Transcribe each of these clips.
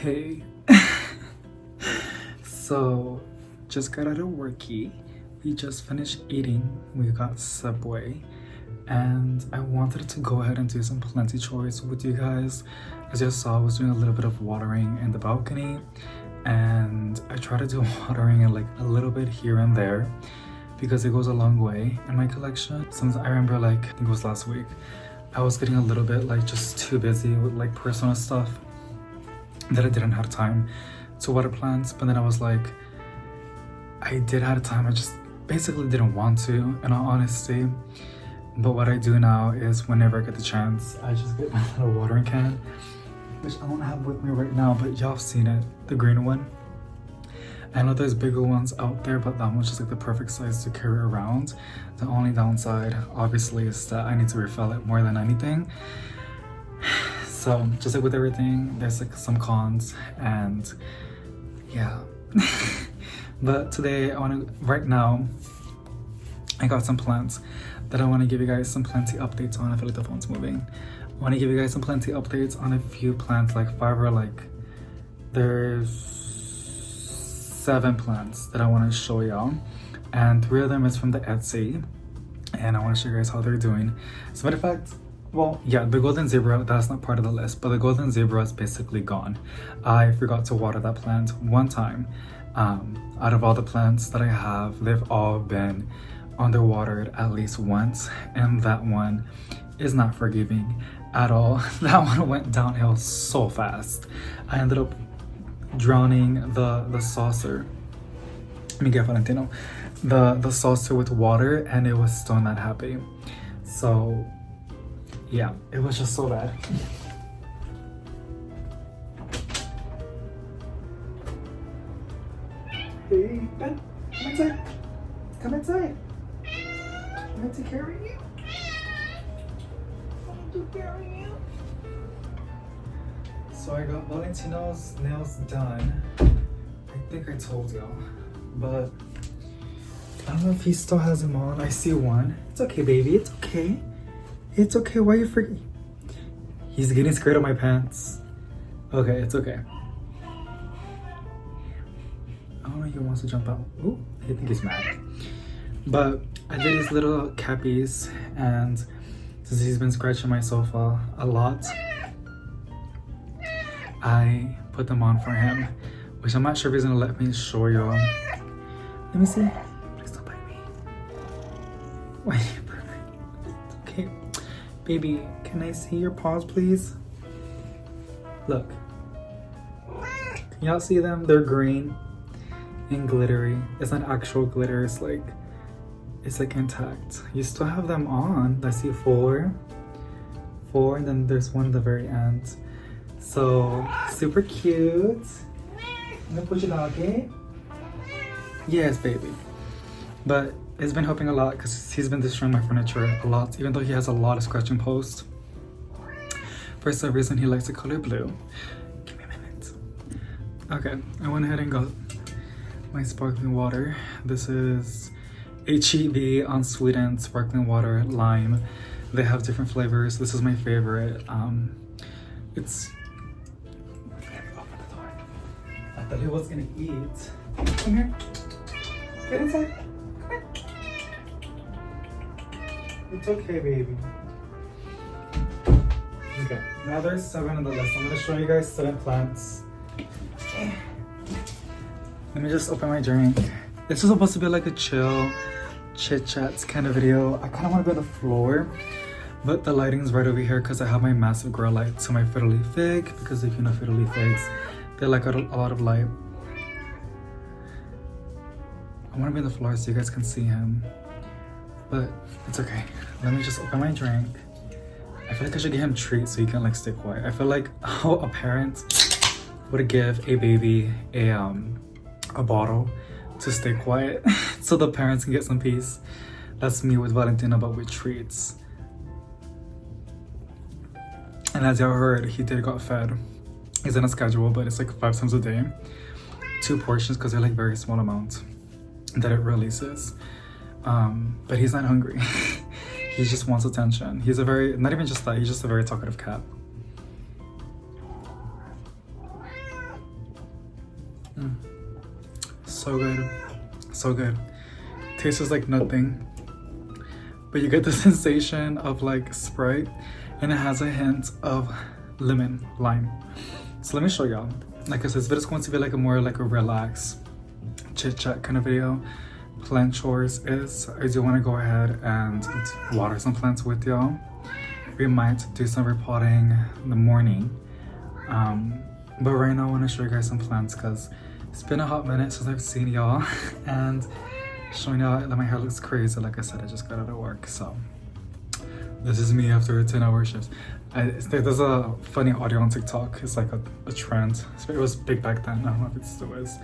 Hey. So, just got out of worky. We just finished eating. We got Subway. And I wanted to go ahead and do some Planty chores with you guys. As you saw, I was doing a little bit of watering in the balcony. And I try to do watering in like a little bit here and there because it goes a long way in my collection. Since I remember, like, I think it was last week, I was getting a little bit like just too busy with like personal stuff that I didn't have time to water plants. But then I was like, I did have time, I just basically didn't want to, in all honesty. But what I do now is whenever I get the chance, I just get my little watering can, which I don't have with me right now, but y'all have seen it, the green one. I know there's bigger ones out there, but that one's just like the perfect size to carry around. The only downside, obviously, is that I need to refill it more than anything. So just like with everything, there's like some cons, and yeah. But today, right now, I got some plants that I want to give you guys some Planty updates on. I feel like the phone's moving. I want to give you guys some Planty updates on a few plants, like 5 or like, there's 7 plants that I want to show y'all, and 3 of them is from the Etsy, and I want to show you guys how they're doing. As a matter of fact, well, yeah, the golden zebra, that's not part of the list, but the golden zebra is basically gone. I forgot to water that plant one time. Out of all the plants that I have, they've all been underwatered at least once, and that one is not forgiving at all. That one went downhill so fast. I ended up drowning the saucer. Miguel Valentino, the saucer with water, and it was still not happy. So yeah, it was just so bad. Hey, Ben, come inside. Come inside. I'm going to carry you. I'm going to carry you. So I got Valentino's nails done. I think I told y'all, but I don't know if he still has them on. I see one. It's okay, baby. It's okay. It's okay. Why are you freaking? He's getting scared of my pants. Okay, it's okay. I don't know if he wants to jump out. Ooh, I think he's mad. But I did these little cappies, and since he's been scratching my sofa a lot, I put them on for him, which I'm not sure if he's gonna let me show y'all. Let me see. Please don't bite me. Why? Okay. Baby, can I see your paws, please? Look. Can y'all see them? They're green and glittery. It's not actual glitter, it's like intact. You still have them on. I see 4, and then there's one at the very end. So, super cute. I'm gonna put you down, okay? Yes, baby. But it's been helping a lot because he's been destroying my furniture a lot, even though he has a lot of scratching posts. For some reason, he likes the color blue. Give me a minute. Okay, I went ahead and got my sparkling water. This is HEB unsweetened sparkling water, lime. They have different flavors. This is my favorite. It's... Open the door. I thought he was gonna eat. Come here. Get inside. Come here. It's okay, baby. Okay, now there's 7 on the list. I'm gonna show you guys 7 plants. Let me just open my drink. This is supposed to be like a chill, chit-chat kind of video. I kind of want to be on the floor, but the lighting's right over here because I have my massive grow light to my fiddly fig, because if you know fiddly figs, they like a lot of light. I want to be on the floor so you guys can see him, but it's okay. Let me just open my drink. I feel like I should give him treats so he can like stay quiet. I feel like how a parent would give a baby a bottle to stay quiet so the parents can get some peace. That's me with Valentino, but with treats. And as y'all heard, he did got fed. He's on a schedule, but it's like 5 times a day. 2 portions because they're like very small amounts that it releases. But he's not hungry. He just wants attention. He's a very, not even just that, he's just a very talkative cat. So good, so good. Tastes like nothing, but you get the sensation of like Sprite, and it has a hint of lime. So let me show y'all. Like I said, this video is going to be like a more like a relaxed chit chat kind of video. Plant chores is I do want to go ahead and water some plants with y'all. We might do some repotting in the morning, but right now I want to show you guys some plants because it's been a hot minute since I've seen y'all and showing y'all that my hair looks crazy. Like I said, I just got out of work, so this is me after a 10-hour shift. There's a funny audio on TikTok. It's like a trend. It was big back then. I don't know if it still is.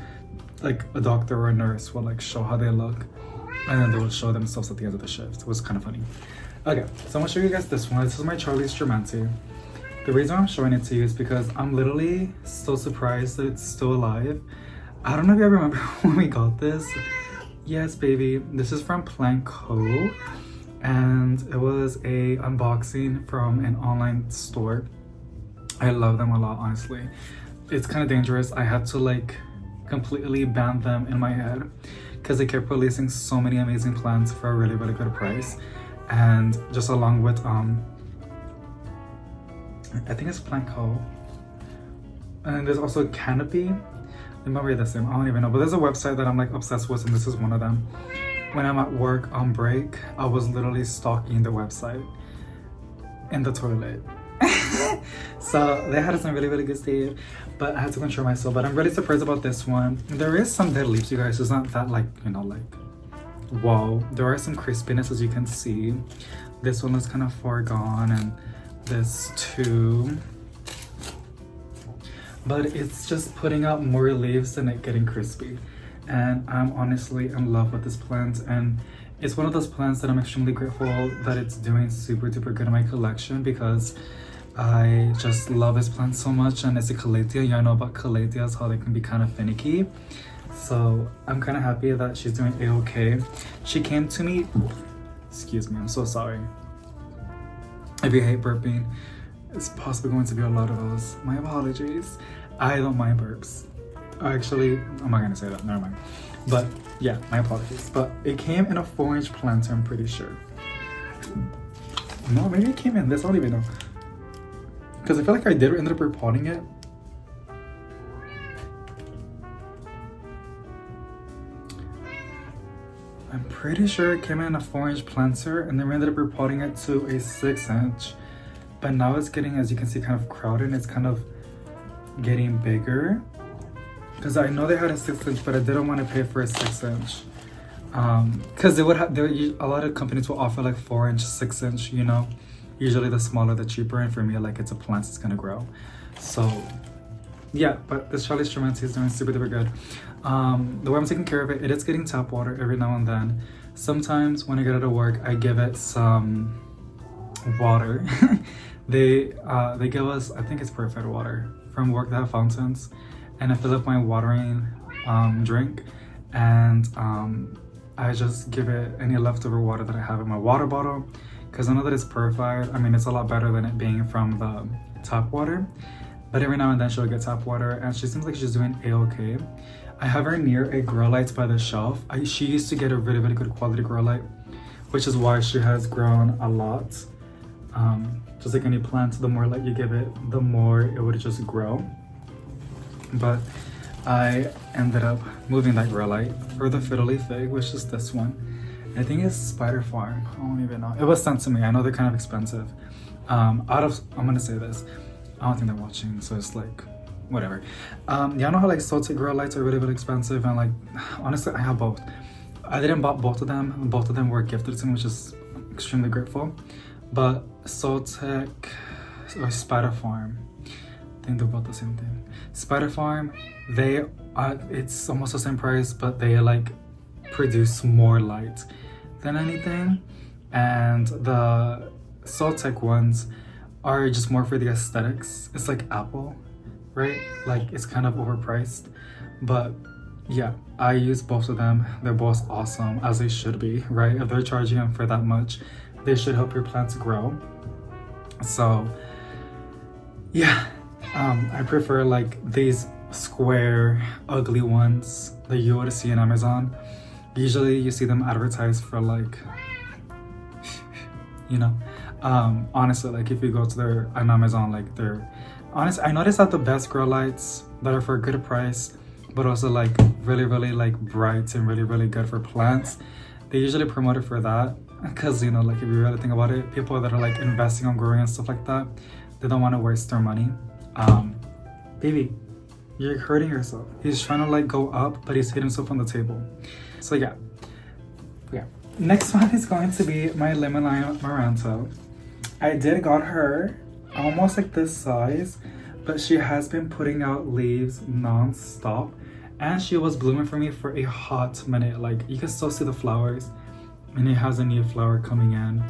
Like a doctor or a nurse will like show how they look, and then they will show themselves at the end of the shift. It was kind of funny. Okay, so I'm gonna show you guys this one. This is my Charlie's Tremanti. The reason I'm showing it to you is because I'm literally so surprised that it's still alive. I don't know if you remember when we got this. Yes, baby. This is from Planty, and it was a unboxing from an online store. I love them a lot, honestly. It's kind of dangerous. I had to like completely ban them in my head because they kept releasing so many amazing plants for a really, really good price. And just along with I think it's Planty, and there's also Canopy. It might be the same, I don't even know, but there's a website that I'm like obsessed with, and this is one of them. When I'm at work on break, I was literally stalking the website in the toilet. So they had some really, really good stuff, but I had to control myself. But I'm really surprised about this one. There is some dead leaves, you guys. It's not that like, you know, like, whoa. There are some crispiness, as you can see. This one is kind of far gone, and this too. But it's just putting out more leaves than it getting crispy. And I'm honestly in love with this plant, and it's one of those plants that I'm extremely grateful that it's doing super duper good in my collection because I just love this plant so much. And it's a calathea. Y'all know about calatheas, how they can be kind of finicky. So I'm kind of happy that she's doing a-okay. She came to me, excuse me, I'm so sorry. If you hate burping, it's possibly going to be a lot of those. My apologies. I don't mind burps. Actually, I'm not gonna say that, never mind. But yeah, my apologies. But it came in a 4-inch planter, I'm pretty sure. No, maybe it came in this, I don't even know. Because I feel like I did end up repotting it. I'm pretty sure it came in a 4-inch planter, and then we ended up repotting it to a 6-inch. But now it's getting, as you can see, kind of crowded. It's kind of getting bigger. Because I know they had a 6-inch, but I didn't want to pay for a 6-inch. Because they would have, a lot of companies will offer like 4-inch, 6-inch, you know. Usually the smaller, the cheaper. And for me, like it's a plant that's gonna grow. So yeah, but this Charlie's Tremanti is doing super duper good. The way I'm taking care of it, it is getting tap water every now and then. Sometimes when I get out of work, I give it some water. They give us, I think it's purified water from work that have fountains, and I fill up my watering drink, and I just give it any leftover water that I have in my water bottle, because I know that it's purified. I mean, it's a lot better than it being from the tap water, but every now and then she'll get tap water, and she seems like she's doing a-okay. I have her near a grow light by the shelf. She used to get a really, really good quality grow light, which is why she has grown a lot. Just like any plant, the more light you give it, the more it would just grow. But I ended up moving that grow light for the fiddly fig, which is this one. I think it's Spider Farm. I don't even know. It was sent to me. I know they're kind of expensive. I'm gonna say this. I don't think they're watching, so it's like, whatever. Yeah, I know how like salted grow lights are really, really expensive, and like, honestly, I have both. I didn't buy both of them. Both of them were gifted to me, which is extremely grateful. But Saltec or Spider Farm, I think they're both the same thing. Spider Farm, they are, it's almost the same price, but they like produce more light than anything. And the Saltec ones are just more for the aesthetics. It's like Apple, right? Like it's kind of overpriced, but yeah, I use both of them. They're both awesome, as they should be, right? If they're charging them for that much, they should help your plants grow. So yeah, I prefer like these square, ugly ones that you would see in Amazon. Usually you see them advertised for like, you know, honestly, like if you go to their on Amazon, like they're honest. I noticed that the best grow lights that are for a good price, but also like really like bright and really good for plants, they usually promote it for that, because you know, like if you really think about it, people that are like investing on growing and stuff like that, they don't want to waste their money. Baby, you're hurting yourself. He's trying to like go up, but he's hitting himself on the table. So yeah. Next one is going to be my lemon lime Maranta. I did got her almost like this size, but she has been putting out leaves non-stop, and she was blooming for me for a hot minute. Like you can still see the flowers, and it has a new flower coming in.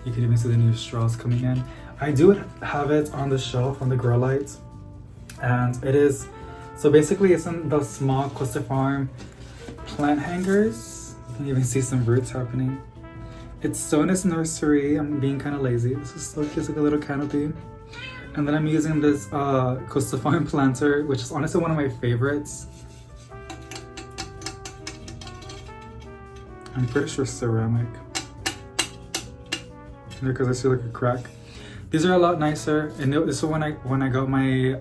You can even see the new straws coming in. I do have it on the shelf on the grow lights, and it is, so basically it's in the small Costa Farm plant hangers. You can even see some roots happening. It's still in its nursery. I'm being kind of lazy. This is so cute, like a little canopy. And then I'm using this Costa Farm planter, which is honestly one of my favorites. I'm pretty sure ceramic, because I see like a crack. These are a lot nicer, and this is when I got my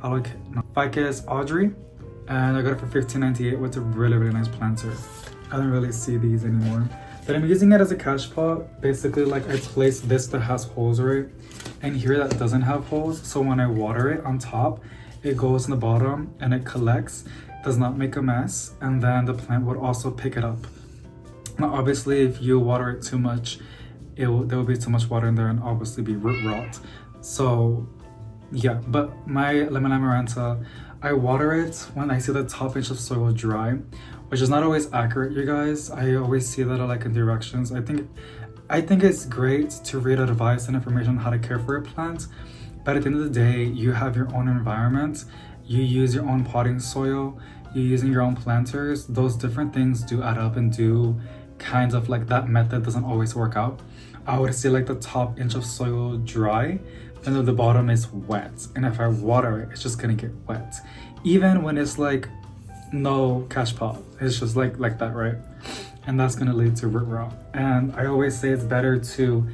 Ficus Audrey, and I got it for $15.98 with a really nice planter. I don't really see these anymore, but I'm using it as a cash pot. Basically, like I place this that has holes, right, and here that doesn't have holes, so when I water it on top, it goes in the bottom and it collects, does not make a mess, and then the plant would also pick it up. Now obviously if you water it too much, there will be too much water in there and obviously be root rot. So yeah, but my lemon amaranta, I water it when I see the top inch of soil dry, which is not always accurate, you guys. I always see that like in directions. I think it's great to read advice and information on how to care for a plant, but at the end of the day, you have your own environment, you use your own potting soil, you're using your own planters. Those different things do add up and do kind of like, that method doesn't always work out. I would see like the top inch of soil dry and then the bottom is wet, and if I water it, it's just gonna get wet, even when it's like no cash pot. It's just like that, right? And that's gonna lead to root rot. And I always say it's better to,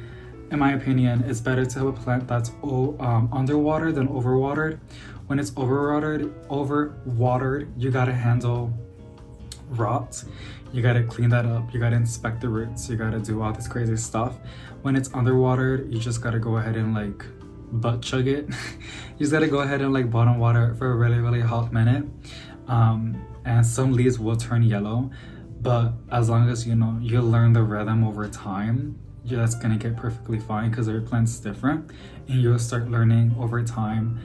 in my opinion, it's better to have a plant that's underwatered than overwatered. When it's overwatered, you gotta handle rot, you gotta clean that up, you gotta inspect the roots, you gotta do all this crazy stuff. When it's underwatered, you just gotta go ahead and like butt chug it. You just gotta go ahead and like bottom water it for a really hot minute. And some leaves will turn yellow, but as long as you know, you learn the rhythm over time, that's gonna get perfectly fine, because every plant's different, and you'll start learning over time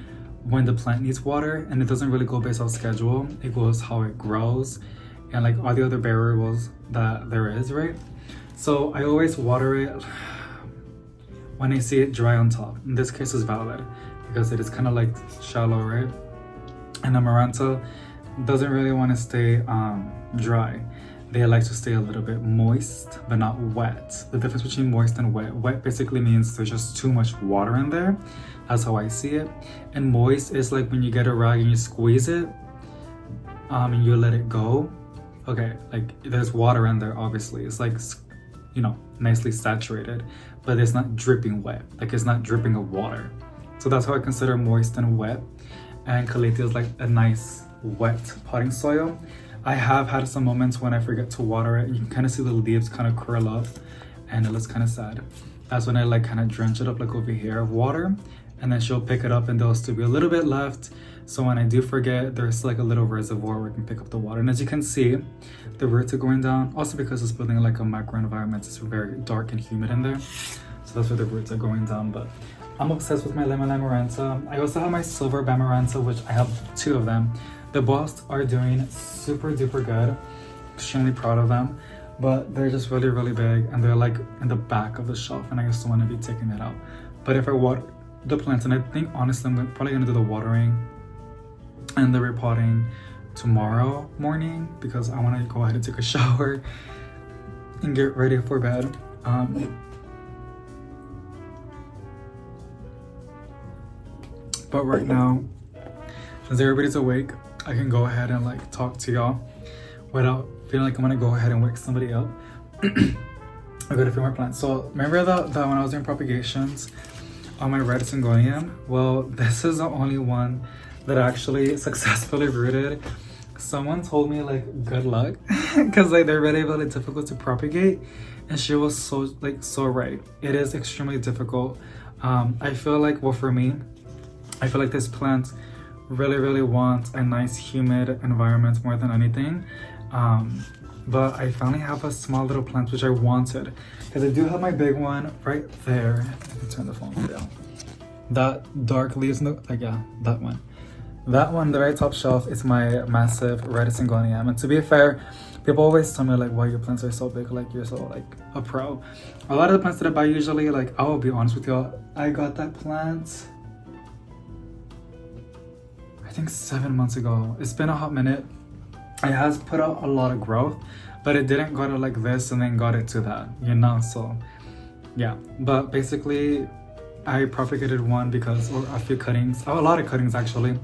when the plant needs water, and it doesn't really go based on schedule. It goes how it grows and like all the other variables that there is, right? So I always water it when I see it dry on top. In this case is valid because it is kind of like shallow, right? And the Maranta doesn't really want to stay dry. They like to stay a little bit moist, but not wet. The difference between moist and wet basically means there's just too much water in there. That's how I see it. And moist is like when you get a rag and you squeeze it, and you let it go. Okay, like there's water in there, obviously. It's like, you know, nicely saturated, but it's not dripping wet. Like it's not dripping of water. So that's how I consider moist and wet. And Calathea is like a nice wet potting soil. I have had some moments when I forget to water it, and you can kind of see the leaves kind of curl up and it looks kind of sad. That's when I like kind of drench it up like over here of water, and then she'll pick it up and there'll still be a little bit left. So when I do forget, there's like a little reservoir where I can pick up the water. And as you can see, the roots are going down. Also because it's building like a micro environment, it's very dark and humid in there. So that's where the roots are going down. But I'm obsessed with my lemon amaranta. I also have my silver amaranta, which I have 2 of them. The both are doing super duper good. Extremely proud of them. But they're just really big, and they're like in the back of the shelf, and I just don't want to be taking it out. But if I water the plants, and I think honestly I'm probably gonna do the watering and the repotting tomorrow morning, because I want to go ahead and take a shower and get ready for bed. But right now, since everybody's awake, I can go ahead and like talk to y'all without feeling like I'm gonna go ahead and wake somebody up. I got a few more plants. So remember that when I was doing propagations on my red syngonium? Well, this is the only one that actually successfully rooted. Someone told me like good luck because like they're really really difficult to propagate, and she was so right. It is extremely difficult. I feel like, well, for me, I feel like this plant really wants a nice humid environment more than anything. But I finally have a small little plant which I wanted, because I do have my big one right there. Let me turn the phone down. That dark leaves, like, yeah, that one. That one, the right top shelf, is my massive red syngonium. And to be fair, people always tell me like, why your plants are so big, like you're so like a pro. A lot of the plants that I buy usually, like, I will be honest with y'all, I got that plant I think 7 months ago. It's been a hot minute. It has put out a lot of growth, but it didn't go to like this and then got it to that, you know? So yeah, but basically I propagated one because, or a few cuttings, a lot of cuttings actually,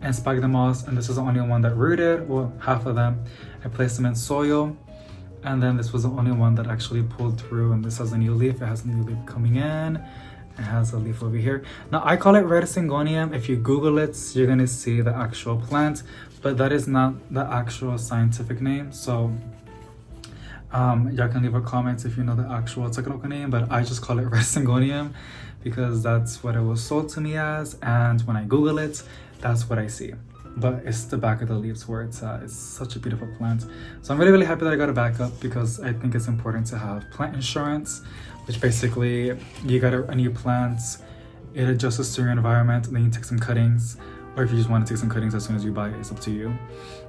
and sphagnum moss, and this is the only one that rooted, well, half of them. I placed them in soil, and then this was the only one that actually pulled through, and this has a new leaf. It has a new leaf coming in. It has a leaf over here. Now I call it red syngonium. If you Google it, you're gonna see the actual plant, but that is not the actual scientific name. So y'all can leave a comment if you know the actual technical name, but I just call it red syngonium because that's what it was sold to me as, and when I Google it, that's what I see. But it's the back of the leaves where it's such a beautiful plant. So I'm really happy that I got a backup, because I think it's important to have plant insurance, which basically you got a new plant, it adjusts to your environment, and then you take some cuttings, or if you just want to take some cuttings as soon as you buy it, it's up to you.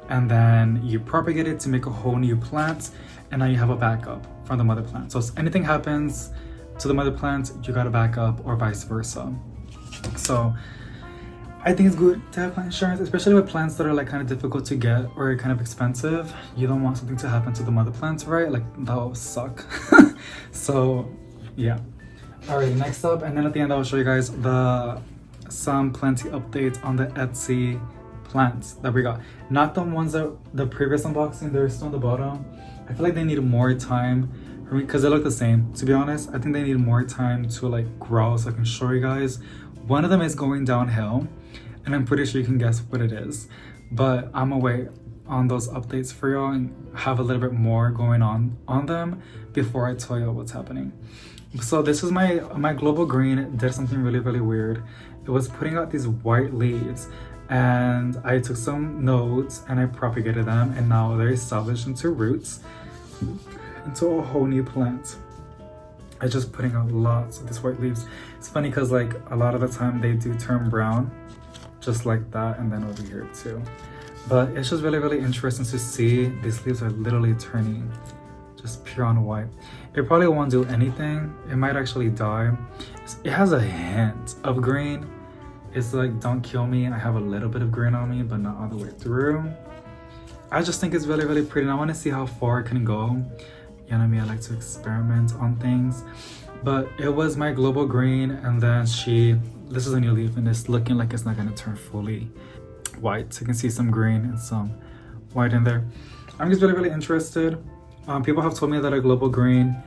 And then you propagate it to make a whole new plant, and now you have a backup from the mother plant. So if anything happens to the mother plant, you got a backup, or vice versa. So I think it's good to have plant insurance, especially with plants that are like kind of difficult to get or kind of expensive. You don't want something to happen to the mother plants, right? Like that would suck. So yeah. All right, next up, and then at the end I'll show you guys some Planty updates on the Etsy plants that we got. Not the ones that the previous unboxing, they're still on the bottom. I feel like they need more time for me because they look the same. To be honest, I think they need more time to like grow so I can show you guys. One of them is going downhill, and I'm pretty sure you can guess what it is, but I'm gonna wait on those updates for y'all and have a little bit more going on them before I tell you what's happening. So this is my global green did something really weird. It was putting out these white leaves, and I took some nodes and I propagated them, and now they're established into roots into a whole new plant. I just putting out lots of these white leaves. It's funny because like a lot of the time they do turn brown, just like that, and then over here too. But it's just really interesting to see these leaves are literally turning just pure on white. It probably won't do anything. It might actually die. It has a hint of green. It's like, don't kill me. I have a little bit of green on me, but not all the way through. I just think it's really pretty, and I want to see how far it can go. You know what I mean? I like to experiment on things. But it was my global green, and then this is a new leaf, and it's looking like it's not gonna turn fully white. So you can see some green and some white in there. I'm just really interested. People have told me that a global green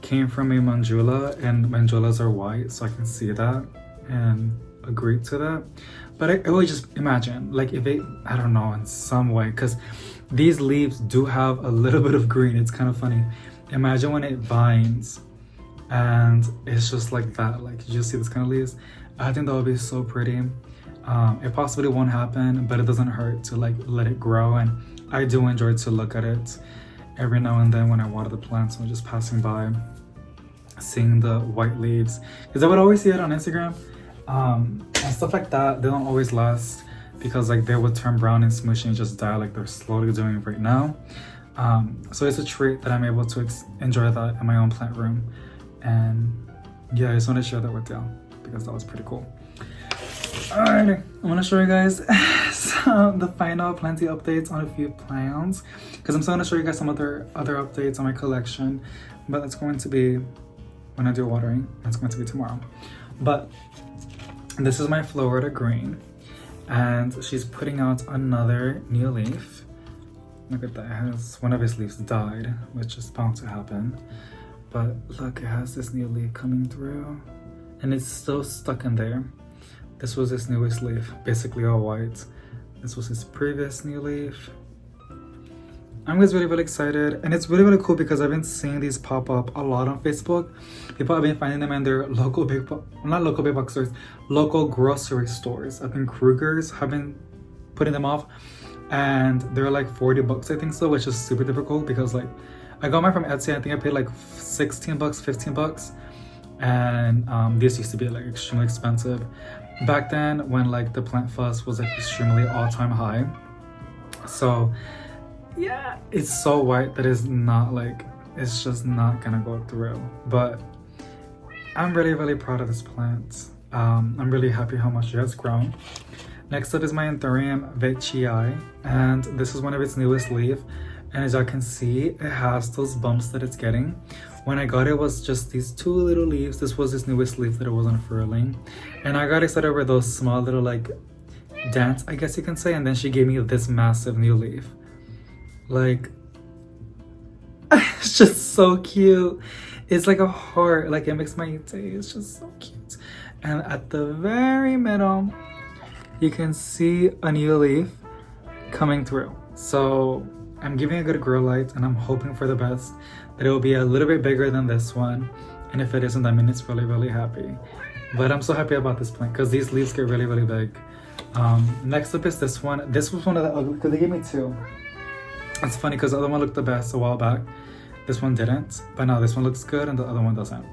came from a mandula, and mandulas are white, so I can see that and agree to that. But I always just imagine, like, if it, I don't know, in some way, because these leaves do have a little bit of green. It's kind of funny. Imagine when it vines and it's just like that, like you just see this kind of leaves. I think that would be so pretty. It possibly won't happen, but it doesn't hurt to like let it grow, and I do enjoy to look at it every now and then when I water the plants. I'm just passing by, seeing the white leaves, because I would always see it on Instagram, and stuff like that. They don't always last, because like they would turn brown and smushy and just die, like they're slowly doing right now. So it's a treat that I'm able to enjoy that in my own plant room. And yeah, I just want to share that with y'all because that was pretty cool. Alright, I'm gonna show you guys the final Planty updates on a few plants, because I'm still gonna show you guys some other updates on my collection, but it's going to be when I do watering. It's going to be tomorrow. But this is my Florida green, and she's putting out another new leaf. Look at that, it has one of his leaves died, which is bound to happen. But look, it has this new leaf coming through and it's still stuck in there. This was his newest leaf, basically all white. This was his previous new leaf. I'm just really excited, and it's really cool because I've been seeing these pop up a lot on Facebook. People have been finding them in their local not local big box stores, local grocery stores. I think Kruger's have been putting them off, and they're like 40 bucks, I think so, which is super difficult because like I got mine from Etsy. I think I paid like 16 bucks, 15 bucks, and this used to be like extremely expensive back then when like the plant fuss was like extremely all-time high. So yeah, it's so white that it's not like, it's just not gonna go through. But I'm really proud of this plant. I'm really happy how much it has grown. Next up is my Anthurium veitchii, and this is one of its newest leaf. And as y'all can see, it has those bumps that it's getting. When I got it, was just these two little leaves. This was its newest leaf that it wasn't furling. And I got excited over those small little like dents, I guess you can say. And then she gave me this massive new leaf. Like, it's just so cute. It's like a heart, like it makes my day. It's just so cute. And at the very middle, you can see a new leaf coming through. So I'm giving it a good grow light, and I'm hoping for the best, that it will be a little bit bigger than this one. And if it isn't, I mean, it's really happy. But I'm so happy about this plant because these leaves get really big. Next up is this one. This was one of the ugly, because they gave me two. It's funny because the other one looked the best a while back. This one didn't, but now this one looks good and the other one doesn't.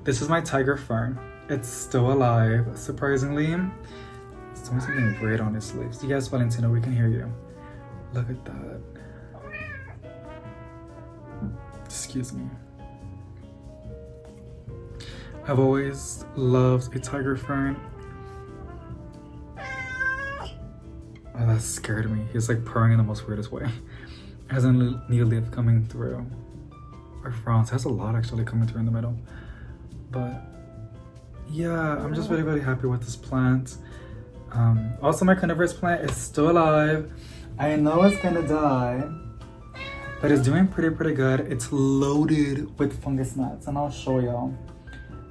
This is my tiger fern. It's still alive, surprisingly. It's doing something weird on its leaves. Yes, Valentina, we can hear you. Look at that. Excuse me. I've always loved a tiger fern. Oh, that scared me. He's like purring in the most weirdest way. Has a new leaf coming through. Or fronds. Has a lot actually coming through in the middle. But yeah, I'm just really happy with this plant. Also, my carnivorous plant is still alive. I know it's gonna die, but it's doing pretty good. It's loaded with fungus gnats, and I'll show y'all.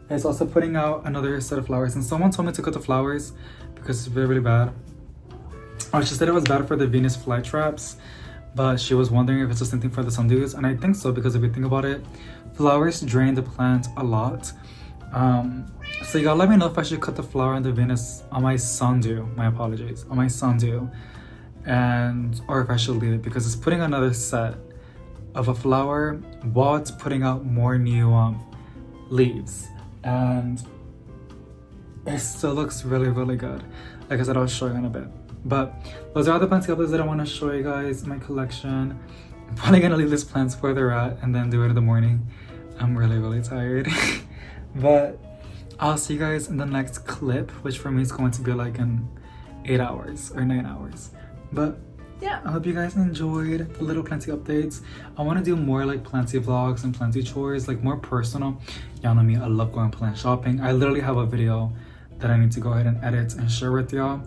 It's also putting out another set of flowers, and someone told me to cut the flowers because it's really bad. Oh, she said it was bad for the Venus flytraps, but she was wondering if it's the same thing for the sundews, and I think so, because if you think about it, flowers drain the plant a lot. So y'all let me know if I should cut the flower on the Venus, on my sundew, my apologies, on my sundew, or if I should leave it, because it's putting another set of a flower while it's putting out more new leaves, and it still looks really good. Like I said, I'll show you in a bit. But those are all the plant updates that I want to show you guys in my collection. I'm probably gonna leave these plants where they're at and then do it in the morning. I'm really tired. But I'll see you guys in the next clip, which for me is going to be like in 8 hours or 9 hours. But yeah, I hope you guys enjoyed the little Planty updates. I want to do more like Planty vlogs and Planty chores, like more personal. Y'all know me, I love going plant shopping. I literally have a video that I need to go ahead and edit and share with y'all.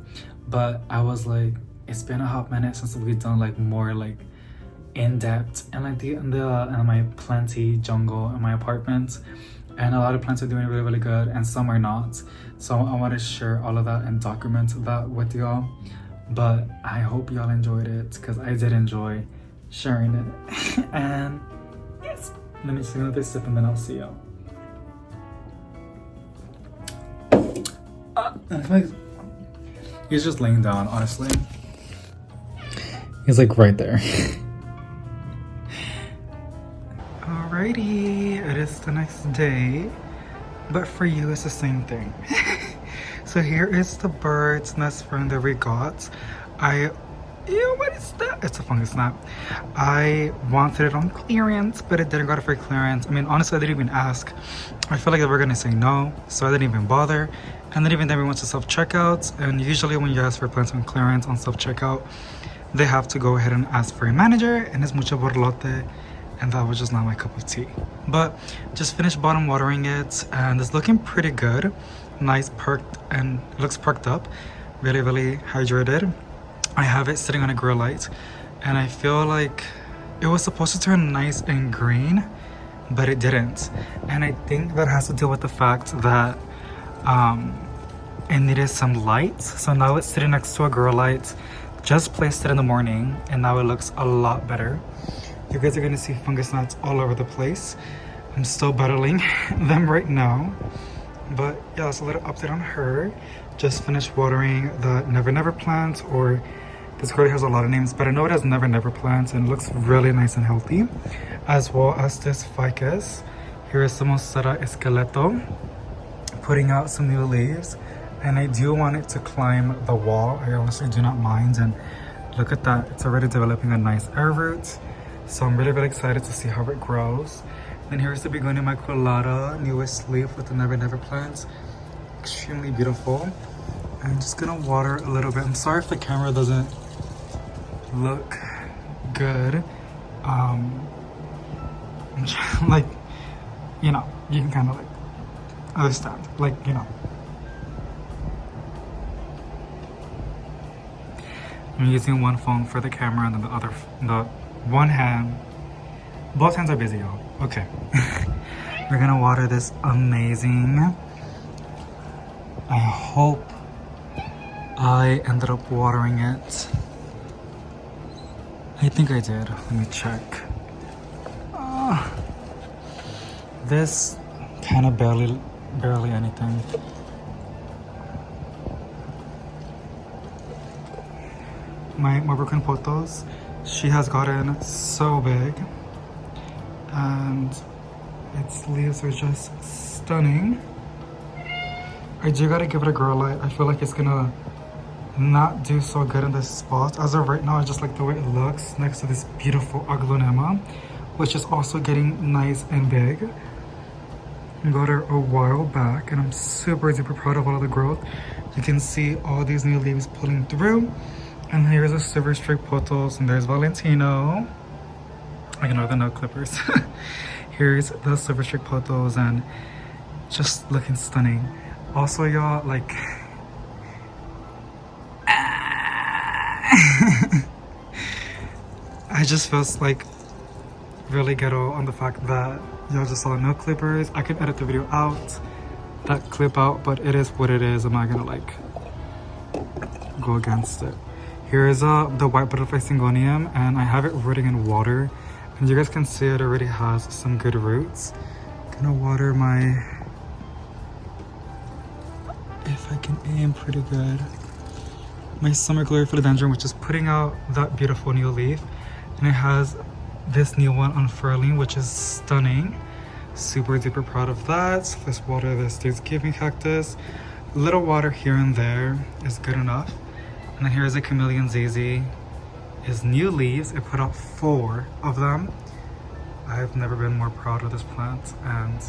But I was like, it's been a hot minute since we've done like more like in-depth and like in my Planty jungle in my apartment. And a lot of plants are doing really good and some are not. So I want to share all of that and document that with y'all. But I hope y'all enjoyed it, because I did enjoy sharing it. And yes, let me take another sip and then I'll see y'all. He's just laying down, honestly. He's like right there. Alrighty, it is the next day, but for you it's the same thing. So here is the bird's nest fern that we got. Ew, what is that? It's a fungus gnat. I wanted it on clearance, but it didn't go for clearance. I mean, honestly, I didn't even ask. I feel like they were gonna say no, so I didn't even bother. And then even then we went to self-checkout, and usually when you ask for plants on clearance on self-checkout, they have to go ahead and ask for a manager, and it's mucho borlote, and that was just not my cup of tea. But just finished bottom watering it, and it's looking pretty good. Nice perked, and it looks perked up. really hydrated. I have it sitting on a grow light, and I feel like it was supposed to turn nice and green, but it didn't. And I think that has to do with the fact that it needed some light. So now it's sitting next to a grow light. Just placed it in the morning, and now it looks a lot better. You guys are gonna see fungus gnats all over the place. I'm still battling them right now. But yeah, that's a little update on her. Just finished watering the Never Never plant, or this girl has a lot of names, but I know it has Never Never plants and it looks really nice and healthy. As well as this ficus. Here is some Mosera Esqueleto, putting out some new leaves. And I do want it to climb the wall. I honestly do not mind. And look at that, it's already developing a nice air root. So I'm really excited to see how it grows. Then here's the Begonia Immaculata, newest leaf with the Never Never plants. Extremely beautiful. I'm just gonna water a little bit. I'm sorry if the camera doesn't look good. I'm trying, like, you know, you can kind of like understand, like, you know. I'm using one phone for the camera and then the one hand. Both hands are busy, y'all. Okay. We're gonna water this amazing. I hope I ended up watering it. I think I did. Let me check. This kind of barely anything. My broken potos, she has gotten so big, and its leaves are just stunning. I do gotta give it a grow light. I feel like it's gonna not do so good in this spot. As of right now, I just like the way it looks next to this beautiful Aglonema, which is also getting nice and big. I got her a while back, and I'm super proud of all of the growth. You can see all these new leaves pulling through. And here's a silver streak potos, and there's Valentino. I ignore the nail clippers. Here's the silver streak potos, and just looking stunning. Also, y'all, like, I just feel like really ghetto on the fact that y'all just saw no clippers. I could edit the video out, that clip out, but it is what it is. I'm not gonna like go against it. Here is the white butterfly syngonium, and I have it rooting in water, and you guys can see it already has some good roots. Gonna water my, if I can aim pretty good, my summer glory philodendron, which is putting out that beautiful new leaf, and it has this new one unfurling, which is stunning. Super duper proud of that. Let's water this Thanksgiving cactus. A little water here and there is good enough. And then here's a Chameleon ZZ. His new leaves, it put out 4 of them. I've never been more proud of this plant, and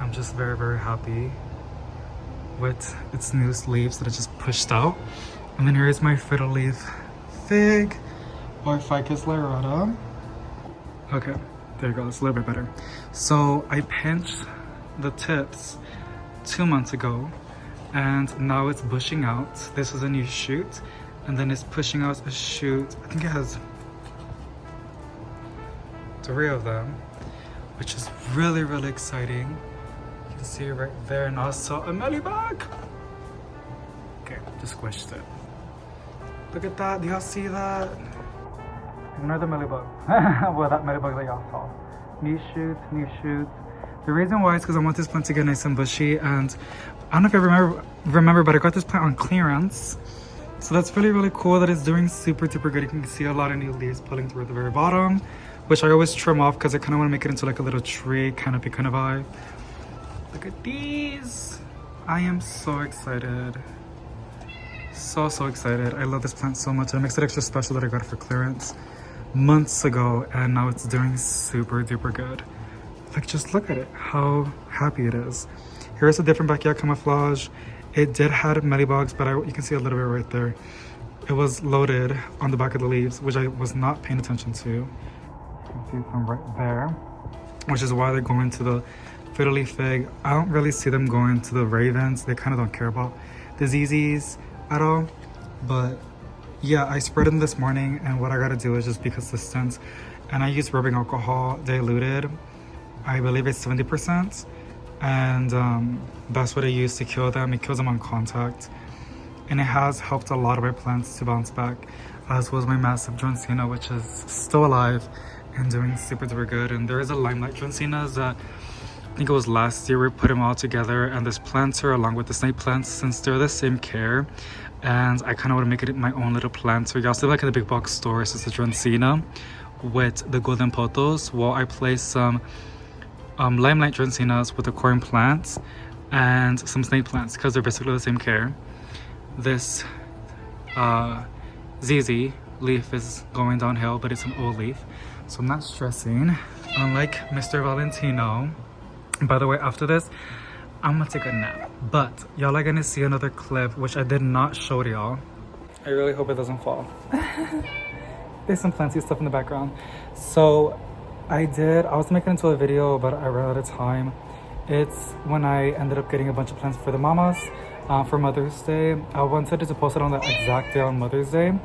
I'm just very happy with its new leaves that it just pushed out. And then here's my fiddle leaf fig, or Ficus lyrata. Okay, there you go, it's a little bit better. So I pinched the tips 2 months ago, and now it's bushing out. This is a new shoot, and then it's pushing out a shoot. I think it has 3 of them, which is really exciting. You can see it right there, and also a mealybug. Okay, just squished it. Look at that, do y'all see that? Another mealybug. Well, that mealybug that y'all saw. New shoots. The reason why is because I want this plant to get nice and bushy, and I don't know if you remember, but I got this plant on clearance. So that's really cool that it's doing super duper good. You can see a lot of new leaves pulling through at the very bottom, which I always trim off because I kind of want to make it into like a little tree canopy kind of vibe. Look at these. I am so excited. So excited. I love this plant so much. It makes it extra special that I got it for clearance months ago, and now it's doing super duper good. Like, just look at it, how happy it is. Here's a different backyard camouflage. It did have mealybugs, but you can see a little bit right there. It was loaded on the back of the leaves, which I was not paying attention to. You can see some right there, which is why they're going to the fiddly fig. I don't really see them going to the ravens. They kind of don't care about the ZZs. at all. But yeah, I sprayed them this morning, and what I gotta do is just be consistent. And I use rubbing alcohol diluted. I believe it's 70%. And that's what I use to kill them. It kills them on contact. And it has helped a lot of my plants to bounce back, as was my massive Dracaena, which is still alive and doing super duper good. And there is a limelight Dracaena that I think it was last year we put them all together, and this planter along with the snake plants, since they're the same care, and I kind of want to make it my own little planter. You also like in the big box stores, it's the Dracaena with the golden potos. Well, I placed some limelight Dracaenas with the corn plants and some snake plants because they're basically the same care. This ZZ leaf is going downhill, but it's an old leaf, so I'm not stressing, unlike Mr. Valentino. By the way, after this I'm gonna take a nap, but y'all are gonna see another clip which I did not show to y'all. I really hope it doesn't fall. There's some Planty stuff in the background. So I was making it into a video, but I ran out of time. It's when I ended up getting a bunch of plants for the mamas for Mother's Day. I wanted to post it on the exact day on Mother's Day,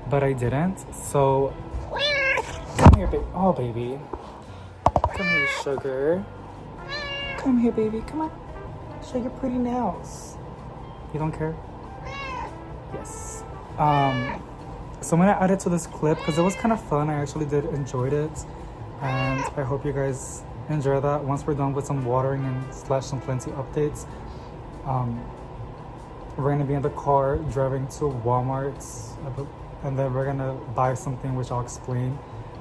but I didn't. So come here, baby. Oh, baby, come here, sugar. Come here, baby. Come on. Show your pretty nails. You don't care? Yes. So I'm gonna add it to this clip because it was kind of fun. I actually did enjoyed it, and I hope you guys enjoy that. Once we're done with some watering and slash some Planty updates, we're gonna be in the car driving to Walmart, and then we're gonna buy something which I'll explain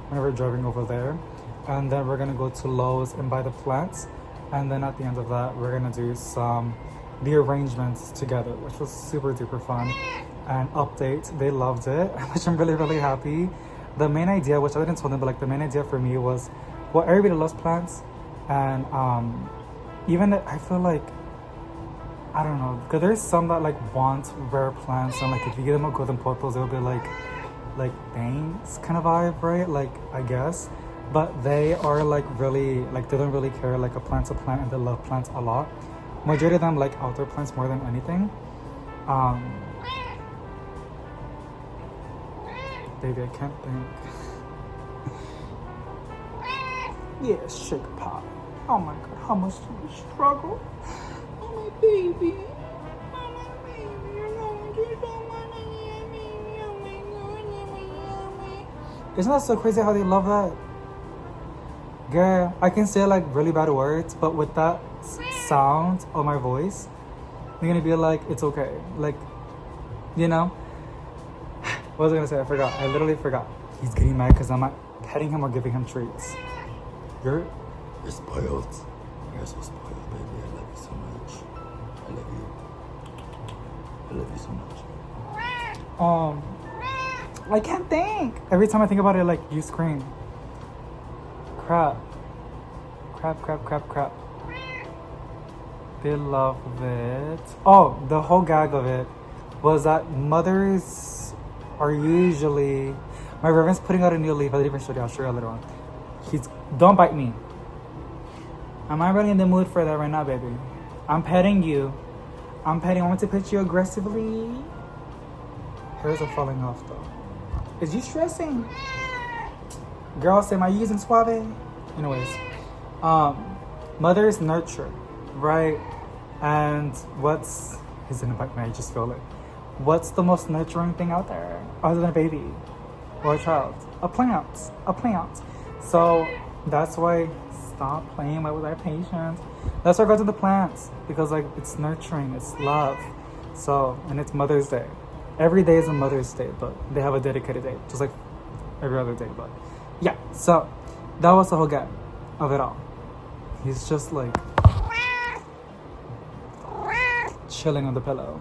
when we're driving over there, and then we're gonna go to Lowe's and buy the plants. And then at the end of that, we're gonna do the arrangements together, which was super duper fun. And update, they loved it, which I'm really, really happy. The main idea, which I didn't tell them, but like the main idea for me was, well, everybody loves plants. And even I feel like, I don't know, because there's some that like want rare plants, and like if you give them a golden pothos, it'll be like thanks kind of vibe, right? Like, I guess. But they are like really, like they don't really care, like a plant's a plant, and they love plants a lot. Majority of them like outdoor plants more than anything. Baby, I can't think. Yeah, sugar pop. Oh my god, how much do you struggle? Oh my baby. Oh my baby, you're going to so much. Oh my god. Isn't that so crazy how they love that? Girl, I can say like really bad words, but with that sound of my voice, they're gonna be like, it's okay. Like, you know? What was I gonna say? I forgot. I literally forgot. He's getting mad because I'm not petting him or giving him treats. You're spoiled. You're so spoiled, baby. I love you so much. I love you. I love you so much. I can't think. Every time I think about it, like, you scream. Crap. They love it. Oh, the whole gag of it was that mothers are usually... My Reverend's putting out a new leaf. I didn't even show you. I'll show you later on. Don't bite me. I'm not really in the mood for that right now, baby. I'm petting you. I want to pet you aggressively. Hairs are falling off though. Is you stressing? Girl, am I using Suave? Anyways, mothers nurture, right? And he's gonna bite me, I just feel it. What's the most nurturing thing out there other than a baby or a child? A plant. So that's why stop playing with our patients. That's why I go to the plants, because like it's nurturing, it's love. So, and it's Mother's Day. Every day is a Mother's Day, but they have a dedicated day, just like every other day. But yeah, so that was the whole gag of it all. He's just like chilling on the pillow.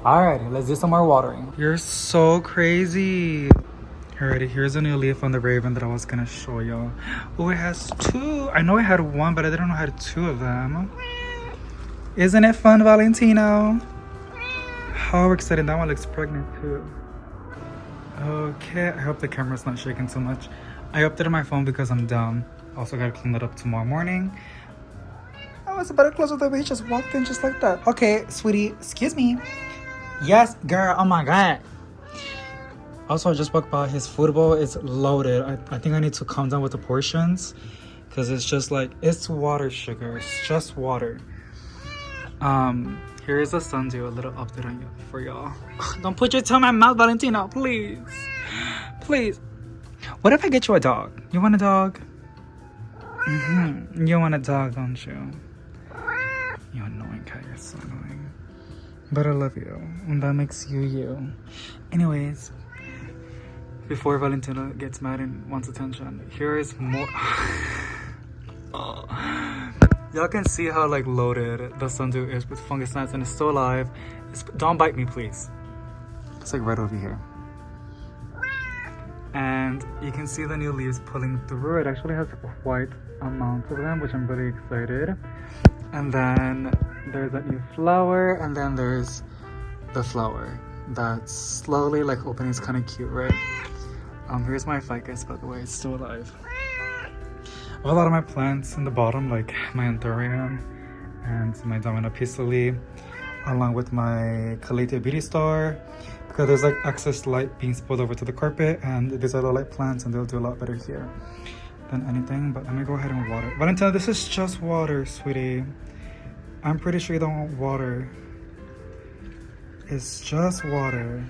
Alrighty, let's do some more watering. You're so crazy. Alrighty, here's a new leaf on the Raven that I was gonna show y'all. Oh, it has two. I know I had one, but I didn't know I had two of them. Isn't it fun, Valentino? How exciting. That one looks pregnant too. Okay, I hope the camera's not shaking too much. I updated my phone because I'm dumb. Also gotta clean that up tomorrow morning. I was about to close with the way he just walked in just like that. Okay, sweetie, excuse me. Yes, girl. Oh my god. Also, I just walked by his food bowl. It's loaded. I think I need to calm down with the portions because it's just like, it's water, sugar. It's just water. Here is a sundew, a little update on you for y'all. Don't put your tongue in my mouth, Valentino, please. Please. What if I get you a dog? You want a dog? You want a dog, don't you? You annoying cat, you're so annoying. But I love you, and that makes you you. Anyways, before Valentino gets mad and wants attention, here is more. Y'all can see how like loaded the sundew is with fungus gnats, and it's still alive. Don't bite me, please. It's like right over here. And you can see the new leaves pulling through. It actually has quite a amount of them, which I'm really excited. And then there's that new flower, and then there's the flower that's slowly like opening. It's kind of cute, right? Here's my ficus, by the way. It's still alive. I have a lot of my plants in the bottom, like my anthurium and my Domino Piscili, along with my Calathea Beauty Star, because there's like excess light being spilled over to the carpet, and these are the light plants and they'll do a lot better here than anything. But let me go ahead and water. Valentina, this is just water, sweetie. I'm pretty sure you don't want water. It's just water.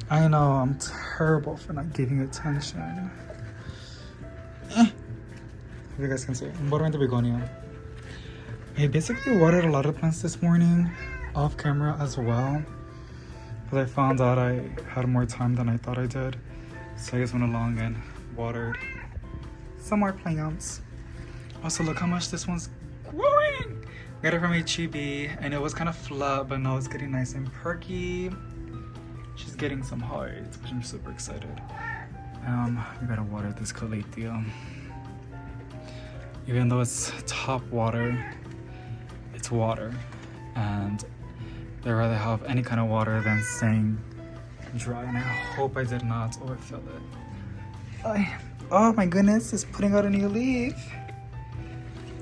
I know, I'm terrible for not giving you attention. If you guys can see, I'm watering the begonia. I basically watered a lot of plants this morning off camera as well, because I found out I had more time than I thought I did. So I just went along and watered some more plants. Also, look how much this one's growing. Got it from HEB, and it was kind of flat, but now it's getting nice and perky. She's getting some hearts, which I'm super excited. We gotta water this Calathea. Even though it's top water, it's water, and they'd rather have any kind of water than staying dry. And I hope I did not overfill it. Oh my goodness, it's putting out a new leaf.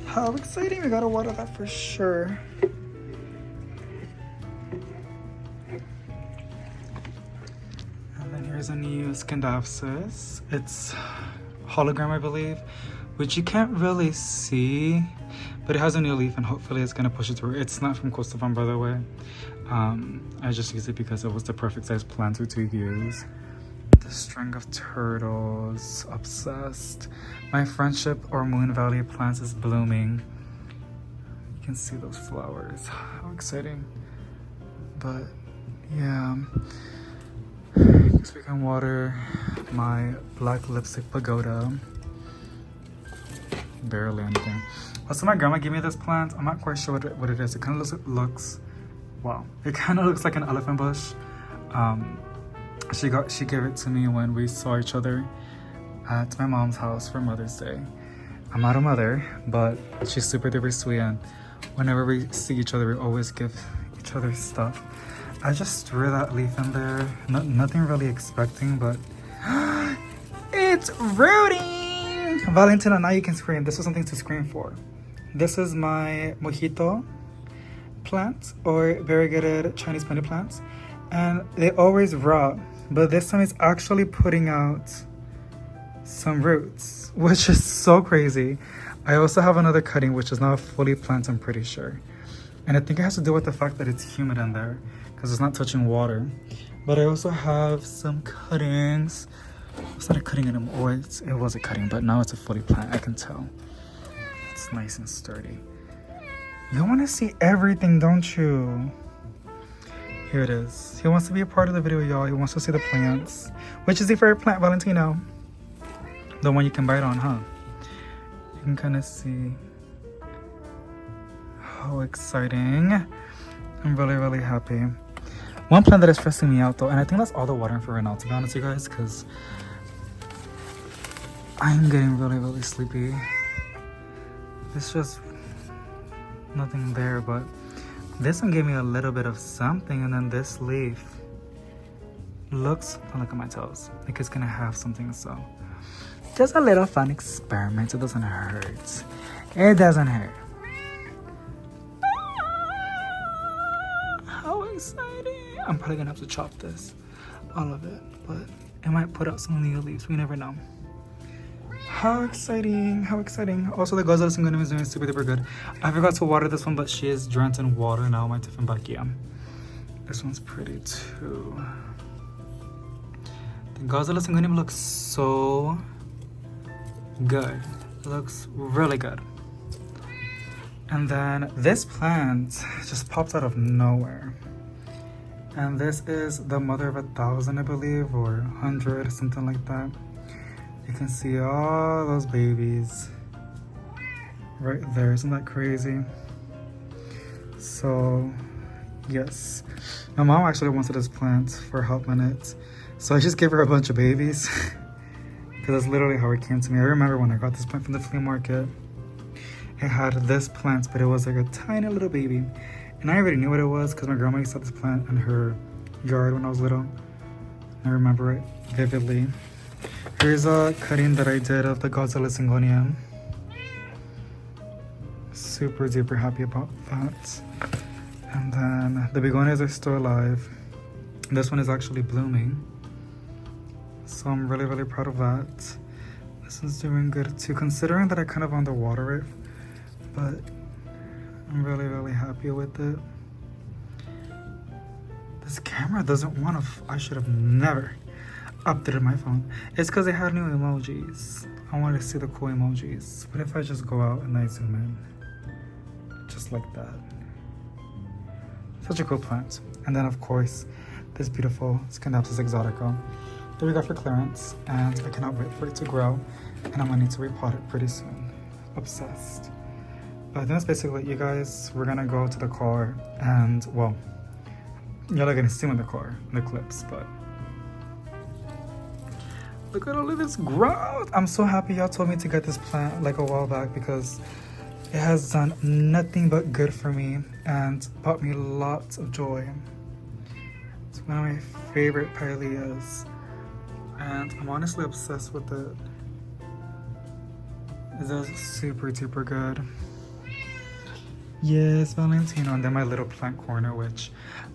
How exciting! We gotta water that for sure. Here's a new Scandapsis. It's hologram, I believe, which you can't really see, but it has a new leaf and hopefully it's gonna push it through. It's not from Costa Farm, by the way. I just used it because it was the perfect size planter to use. The string of turtles, obsessed. My friendship or Moon Valley plants is blooming. You can see those flowers. How exciting. But yeah. Next we can water my black lipstick pagoda. Barely anything. Also, my grandma gave me this plant. I'm not quite sure what it is. It kind of looks wow. It kind of looks like an elephant bush. She gave it to me when we saw each other at my mom's house for Mother's Day. I'm not a mother, but she's super duper sweet, and whenever we see each other, we always give each other stuff. I just threw that leaf in there. Nothing really expecting, but it's rooting! Valentina, now you can scream. This is something to scream for. This is my mojito plant, or variegated Chinese penny plants. And they always rot, but this time it's actually putting out some roots, which is so crazy. I also have another cutting, which is now fully planted, I'm pretty sure. And I think it has to do with the fact that it's humid in there, because it's not touching water. But I also have some cuttings. Was that a cutting anymore? It was a cutting, but now it's a fully plant. I can tell. It's nice and sturdy. You want to see everything, don't you? Here it is. He wants to be a part of the video, y'all. He wants to see the plants. Which is your favorite plant, Valentino? The one you can bite on, huh? You can kind of see. How exciting. I'm really, really happy. One plant that is stressing me out though, and I think that's all the watering for right now, to be honest, you guys, because I'm getting really, really sleepy. It's just nothing there, but this one gave me a little bit of something, and then this leaf looks, don't look at my toes, like it's gonna have something, so just a little fun experiment. It doesn't hurt. It doesn't hurt. exciting. I'm probably gonna have to chop this, all of it, but it might put out some new leaves. We never know. How exciting, how exciting. Also, the Godzilla Syngonium is doing super duper good. I forgot to water this one, but she is drenched in water now. My Tiffenbachia. This one's pretty too. The Godzilla Syngonium looks so good. It looks really good. And then this plant just popped out of nowhere. And this is the mother of 1,000, I believe, or 100, something like that. You can see all those babies right there. Isn't that crazy? So, yes. My mom actually wanted this plant for help in it. So I just gave her a bunch of babies. Because that's literally how it came to me. I remember when I got this plant from the flea market. It had this plant, but it was like a tiny little baby. And I already knew what it was because my grandma used to have this plant in her yard when I was little. I remember it vividly. Here's a cutting that I did of the Godzilla Syngonium. Super duper happy about that. And then the begonias are still alive. This one is actually blooming. So I'm really, really proud of that. This is doing good too, considering that I kind of underwater it. But I'm really, really happy with it. This camera doesn't want to, I should have never updated my phone. It's because it had new emojis. I wanted to see the cool emojis. What if I just go out and I zoom in? Just like that. Such a cool plant. And then of course, this beautiful Scandapsus exotica that we got for clearance. And I cannot wait for it to grow. And I'm gonna need to repot it pretty soon. Obsessed. I think that's basically it, you guys. We're gonna go to the car and, well, y'all are gonna see me in the car, in the clips, but look at all of this growth. I'm so happy y'all told me to get this plant like a while back because it has done nothing but good for me and brought me lots of joy. It's one of my favorite pileas and I'm honestly obsessed with it. It does super duper good. Yes, Valentino. And then my little plant corner, which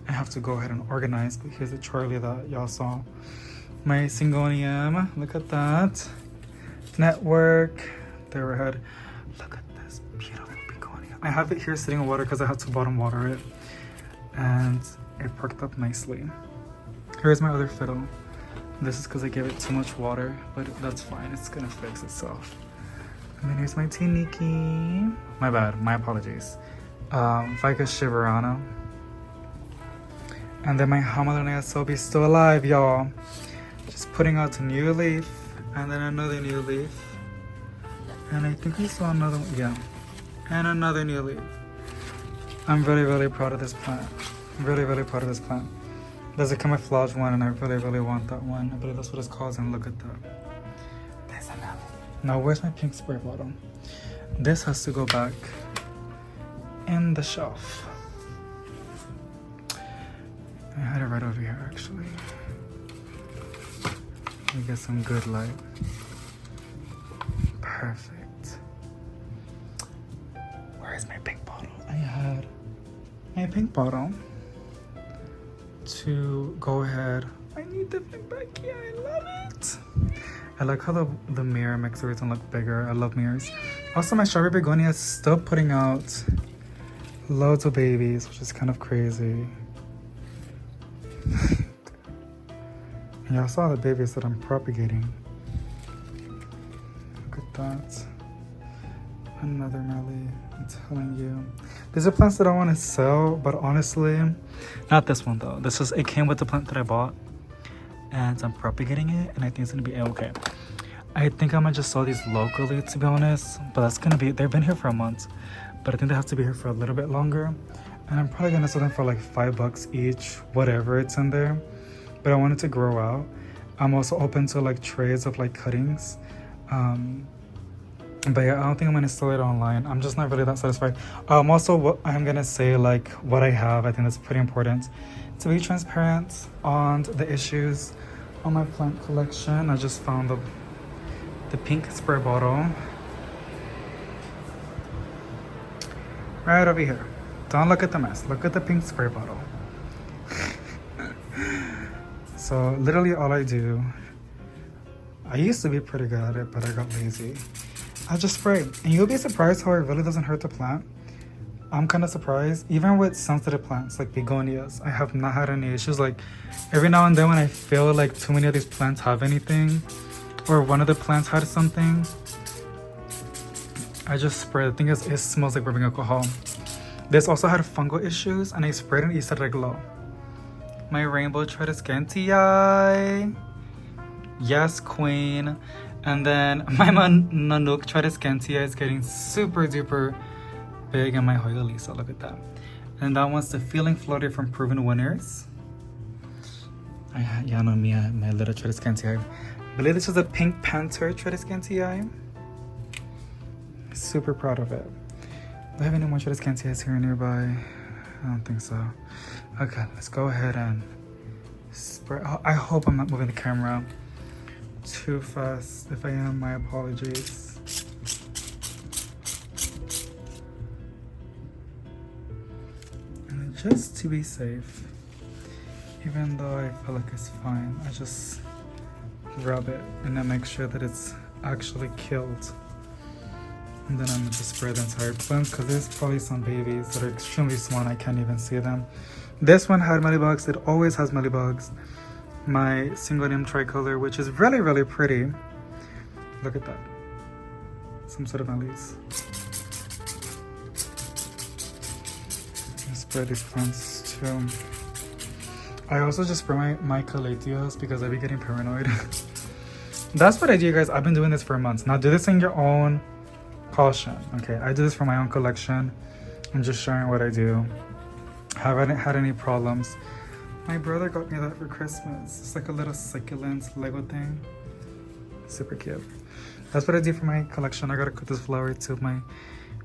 I have to go ahead and organize, but here's the Charlie that y'all saw. My Syngonium, look at that. Network, there we had. Look at this beautiful begonia. I have it here sitting in water because I had to bottom water it. And it perked up nicely. Here's my other fiddle. This is because I gave it too much water, but that's fine. It's gonna fix itself. And then here's my Tiniki. My bad, my apologies. Ficus shiverana. And then my Hamalinea Sobi still alive, y'all. Just putting out a new leaf, and then another new leaf. And I think I saw another one, yeah. And another new leaf. I'm really, really proud of this plant. Really, really proud of this plant. There's a camouflage one, and I really, really want that one. I believe that's what it's called, and look at that. There's another. Now, where's my pink spray bottle? This has to go back in the shelf. I had it right over here, actually. Let me get some good light. Perfect. Where is my pink bottle? I had my pink bottle to go ahead. I need the pink back here. I love it. I like how the mirror makes everything look bigger. I love mirrors. Also, my strawberry begonia is still putting out loads of babies, which is kind of crazy. Y'all saw the babies that I'm propagating. Look at that. Another Melly, I'm telling you. These are plants that I want to sell, but honestly, not this one though. It came with the plant that I bought, and I'm propagating it, and I think it's gonna be okay. I think I'm gonna just sell these locally, to be honest, but that's gonna be, they've been here for a month, but I think they have to be here for a little bit longer, and I'm probably gonna sell them for like $5 each, whatever it's in there. But I want it to grow out. I'm also open to like trays of like cuttings. But yeah, I don't think I'm gonna sell it online. I'm just not really that satisfied. Also, what I'm gonna say, like what I have, I think that's pretty important. To be transparent on the issues on my plant collection. I just found the pink spray bottle. Right over here. Don't look at the mess. Look at the pink spray bottle. So literally all I do, I used to be pretty good at it, but I got lazy. I just spray. And you'll be surprised how it really doesn't hurt the plant. I'm kind of surprised. Even with sensitive plants like begonias, I have not had any issues. Like every now and then when I feel like too many of these plants have anything, or one of the plants had something, I just spray. The thing is, it smells like rubbing alcohol. This also had fungal issues, and I sprayed it and it started to glow. My rainbow Tradescantii. Yes, queen. And then my Nanook Tradescantii is getting super duper big, and my Hoya Lisa, look at that. And that one's the Feeling Floated from Proven Winners. Yeah, no, me, my little Tradescantii. I believe this is a Pink Panther Tradescantii. Super proud of it. Do I have any more Tradescantii here nearby? I don't think so. Okay, let's go ahead and spray. Oh, I hope I'm not moving the camera too fast. If I am, my apologies. And then just to be safe, even though I feel like it's fine, I just rub it and then make sure that it's actually killed. And then I'm gonna just spray the entire plant because there's probably some babies that are extremely small and I can't even see them. This one had mealybugs. It always has mealybugs. My Syngonium tricolor, which is really, really pretty. Look at that. Some sort of mellies. Spray these plants too. I also just spray my Calatheas because I be getting paranoid. That's what I do, guys. I've been doing this for months. Now do this in your own caution. Okay, I do this for my own collection. I'm just sharing what I do. Haven't had any problems. My brother got me that for Christmas. It's like a little succulent Lego thing. Super cute. That's what I do for my collection. I gotta cut this flower to my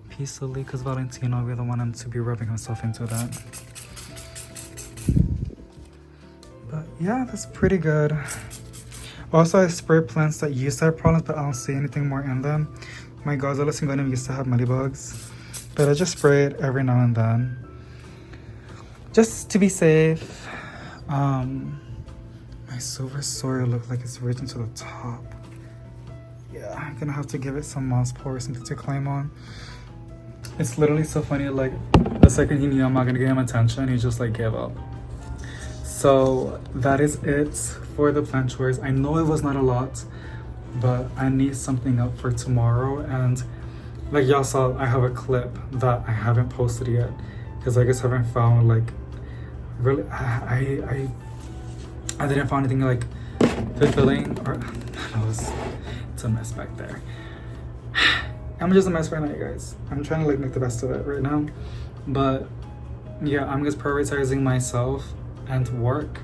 piece of because Valentino really want him to be rubbing himself into that. But yeah, that's pretty good. Also, I spray plants that used to have problems, but I don't see anything more in them. My Godzilla Syngonium used to have mealybugs, but I just spray it every now and then, just to be safe. My silver sorrel looks like it's reaching to the top. Yeah, I'm gonna have to give it some moss pour or something to climb on. It's literally so funny, like the second he knew I'm not gonna give him attention, he just like gave up. So that is it for the plant chores. I know it was not a lot, but I need something up for tomorrow. And like y'all saw, I have a clip that I haven't posted yet because I just haven't found like really I didn't find anything like fulfilling, or it's a mess back there. I'm just a mess right now, you guys. I'm trying to like make the best of it right now, but yeah, I'm just prioritizing myself and work,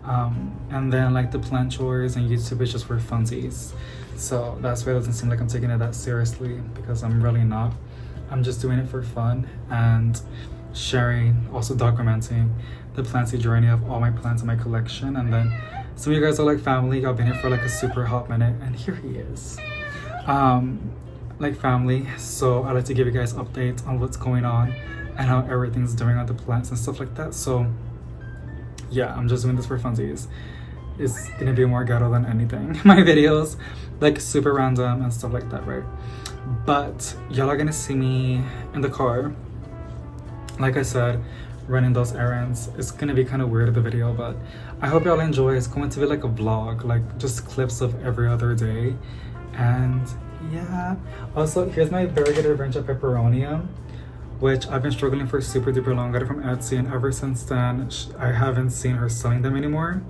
and then like the plant chores and YouTube is just for funsies. So that's why it doesn't seem like I'm taking it that seriously, because I'm really not. I'm just doing it for fun and sharing, also documenting the Planty journey of all my plants in my collection. And then some of you guys are like family. I've been here for like a super hot minute, and here he is. Like family, so I like to give you guys updates on what's going on and how everything's doing on the plants and stuff like that. So yeah, I'm just doing this for funsies. It's gonna be more ghetto than anything. My videos, like super random and stuff like that, right? But y'all are gonna see me in the car, like I said, running those errands. It's gonna be kind of weird, the video, but I hope y'all enjoy. It's going to be like a vlog, like just clips of every other day. And yeah, also here's my variegated range of peperonium, which I've been struggling for super duper long. I got it from Etsy, and ever since then I haven't seen her selling them anymore,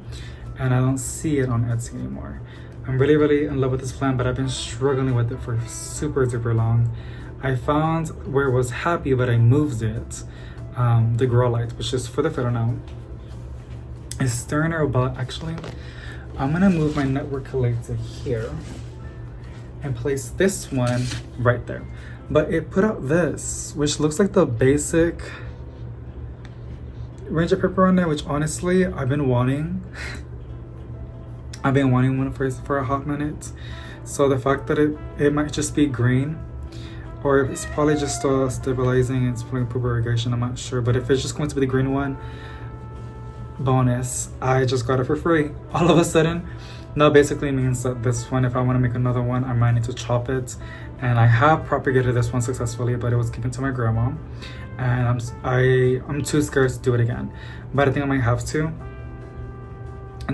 and I don't see it on Etsy anymore. I'm really, really in love with this plant, but I've been struggling with it for super duper long. I found where it was happy, but I moved it. The grow light, which is for the fiddle now, is stirring her about. Actually, I'm gonna move my network collector here and place this one right there. But it put out this, which looks like the basic range of peperoni, which honestly I've been wanting. I've been wanting one for a hot minute. So the fact that it might just be green, or it's probably just stabilizing and putting propagation, I'm not sure. But if it's just going to be the green one, bonus, I just got it for free all of a sudden. That basically means that this one, if I want to make another one, I might need to chop it. And I have propagated this one successfully, but it was given to my grandma, and I'm too scared to do it again. But I think I might have to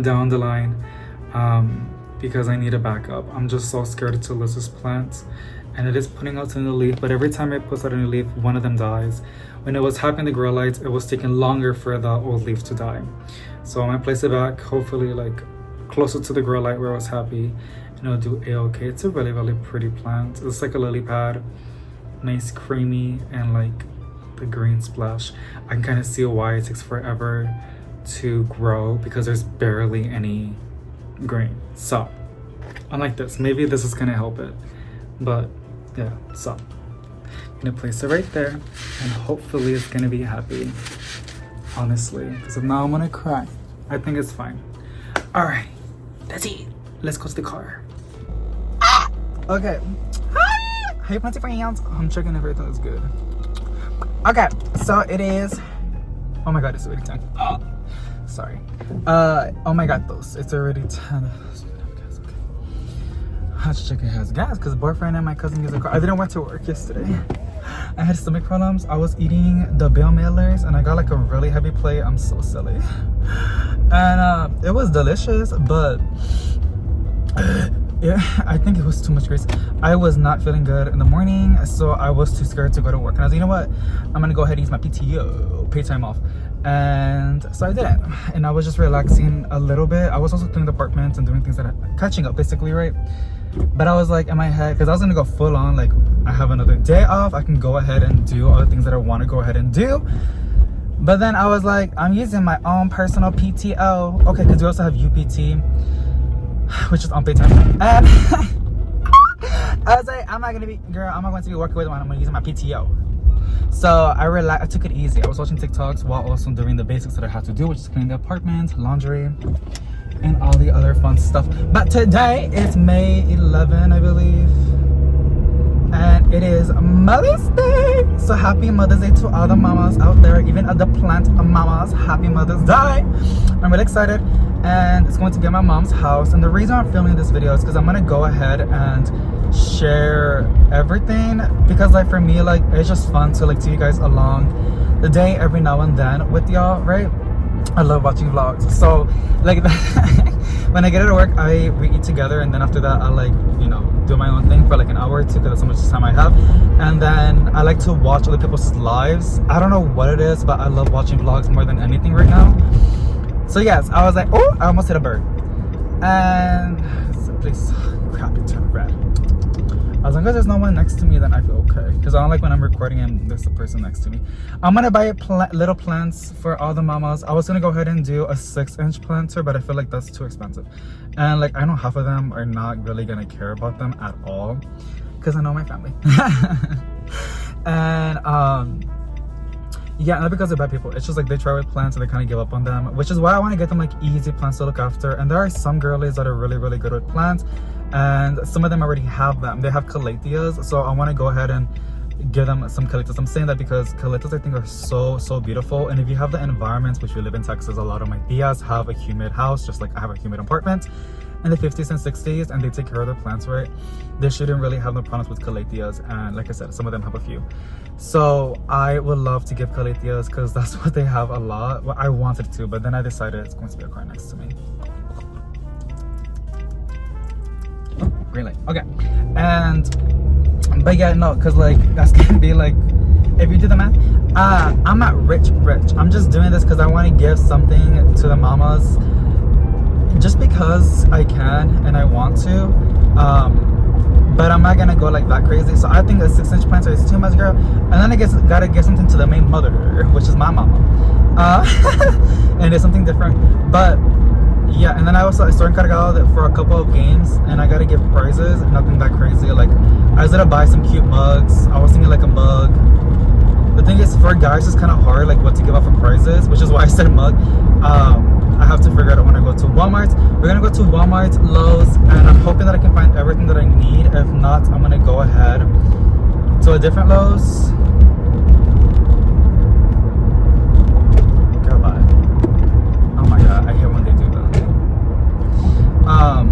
down the line, because I need a backup. I'm just so scared to lose this plant, and it is putting out a new leaf, but every time it puts out a new leaf, one of them dies. When it was happening to grow lights, it was taking longer for the old leaf to die. So I'm gonna place it back, hopefully like closer to the grow light where I was happy, and it'll do a-okay. It's a really, really pretty plant. It's like a lily pad, nice creamy, and like the green splash. I can kind of see why it takes forever to grow, because there's barely any green. So unlike this, maybe this is gonna help it, but yeah. So I'm gonna place it right there, and hopefully it's gonna be happy, honestly, because if not, I'm gonna cry. I think it's fine. All right, that's it. Let's go to the car. Okay. Hey, Planty friends. I'm checking if everything is good. Okay, so it is. Oh my god, it's already 10. Oh, sorry. Oh my god, it's already 10. I had to check it has gas because boyfriend and my cousin use a car. I didn't went to work yesterday. I had stomach problems. I was eating the bill mailers and I got like a really heavy plate. I'm so silly. And it was delicious, but yeah, I think it was too much grease. I was not feeling good in the morning, so I was too scared to go to work. And I was like, you know what? I'm gonna go ahead and use my PTO, paid time off. And so I didn't. And I was just relaxing a little bit. I was also cleaning the apartment and doing things that are catching up, basically, right? But I was like in my head, because I was gonna go full on, like, I have another day off. I can go ahead and do all the things that I want to go ahead and do. But then I was like, I'm using my own personal PTO. Okay, because we also have UPT, which is unpaid time. And I was like, I'm not going to be working with one. I'm going to use my PTO. So I took it easy. I was watching TikToks while also doing the basics that I had to do, which is cleaning the apartment, laundry, and all the other fun stuff. But today is May 11, I believe. And it is Mother's Day. So happy Mother's Day to all the mamas out there, even at the plant mamas. Happy Mother's Day. I'm really excited. And it's going to be at my mom's house. And the reason I'm filming this video is because I'm going to go ahead and share everything. Because like for me, like it's just fun to like take you guys along the day every now and then with y'all, right? I love watching vlogs. So like when I get out of work, we eat together, and then after that I like, you know, do my own thing for like an hour or two because that's how much time I have. And then I like to watch other people's lives. I don't know what it is, but I love watching vlogs more than anything right now. So yes, I was like, oh, I almost hit a bird. And so please, crap, it turned red. As long as there's no one next to me, then I feel okay. Because I don't like when I'm recording and there's a person next to me. I'm going to buy little plants for all the mamas. I was going to go ahead and do a 6-inch planter, but I feel like that's too expensive. And like, I know half of them are not really going to care about them at all. Because I know my family. And yeah, not because they're bad people. It's just like they try with plants and they kind of give up on them. Which is why I want to get them like easy plants to look after. And there are some girlies that are really, really good with plants. And some of them already have them. They have calatheas, so I want to go ahead and give them some calatheas. I'm saying that because calatheas I think are so beautiful. And if you have the environments, which we live in Texas, a lot of my tias have a humid house, just like I have a humid apartment in the 50s and 60s, and they take care of their plants right. They shouldn't really have no problems with calatheas. And like I said, some of them have a few. So I would love to give calatheas because that's what they have a lot. Well, I wanted to, but then I decided it's going to be a car next to me. Green light. Okay. But yeah, no, because like that's gonna be like, if you do the math, I'm not rich. I'm just doing this because I want to give something to the mamas, just because I can and I want to. But I'm not gonna go like that crazy. So I think a 6-inch planter is too much, girl. And then I guess gotta give something to the main mother, which is my mama. And it's something different. But yeah, and then I started encargado for a couple of games, and I gotta give prizes. Nothing that crazy. Like I was gonna buy some cute mugs. I was thinking like a mug. The thing is, for guys, it's kind of hard like what to give out for prizes, which is why I said mug. I have to figure out when I go to Walmart. We're gonna go to Walmart, Lowe's, and I'm hoping that I can find everything that I need. If not, I'm gonna go ahead to a different Lowe's. Yeah,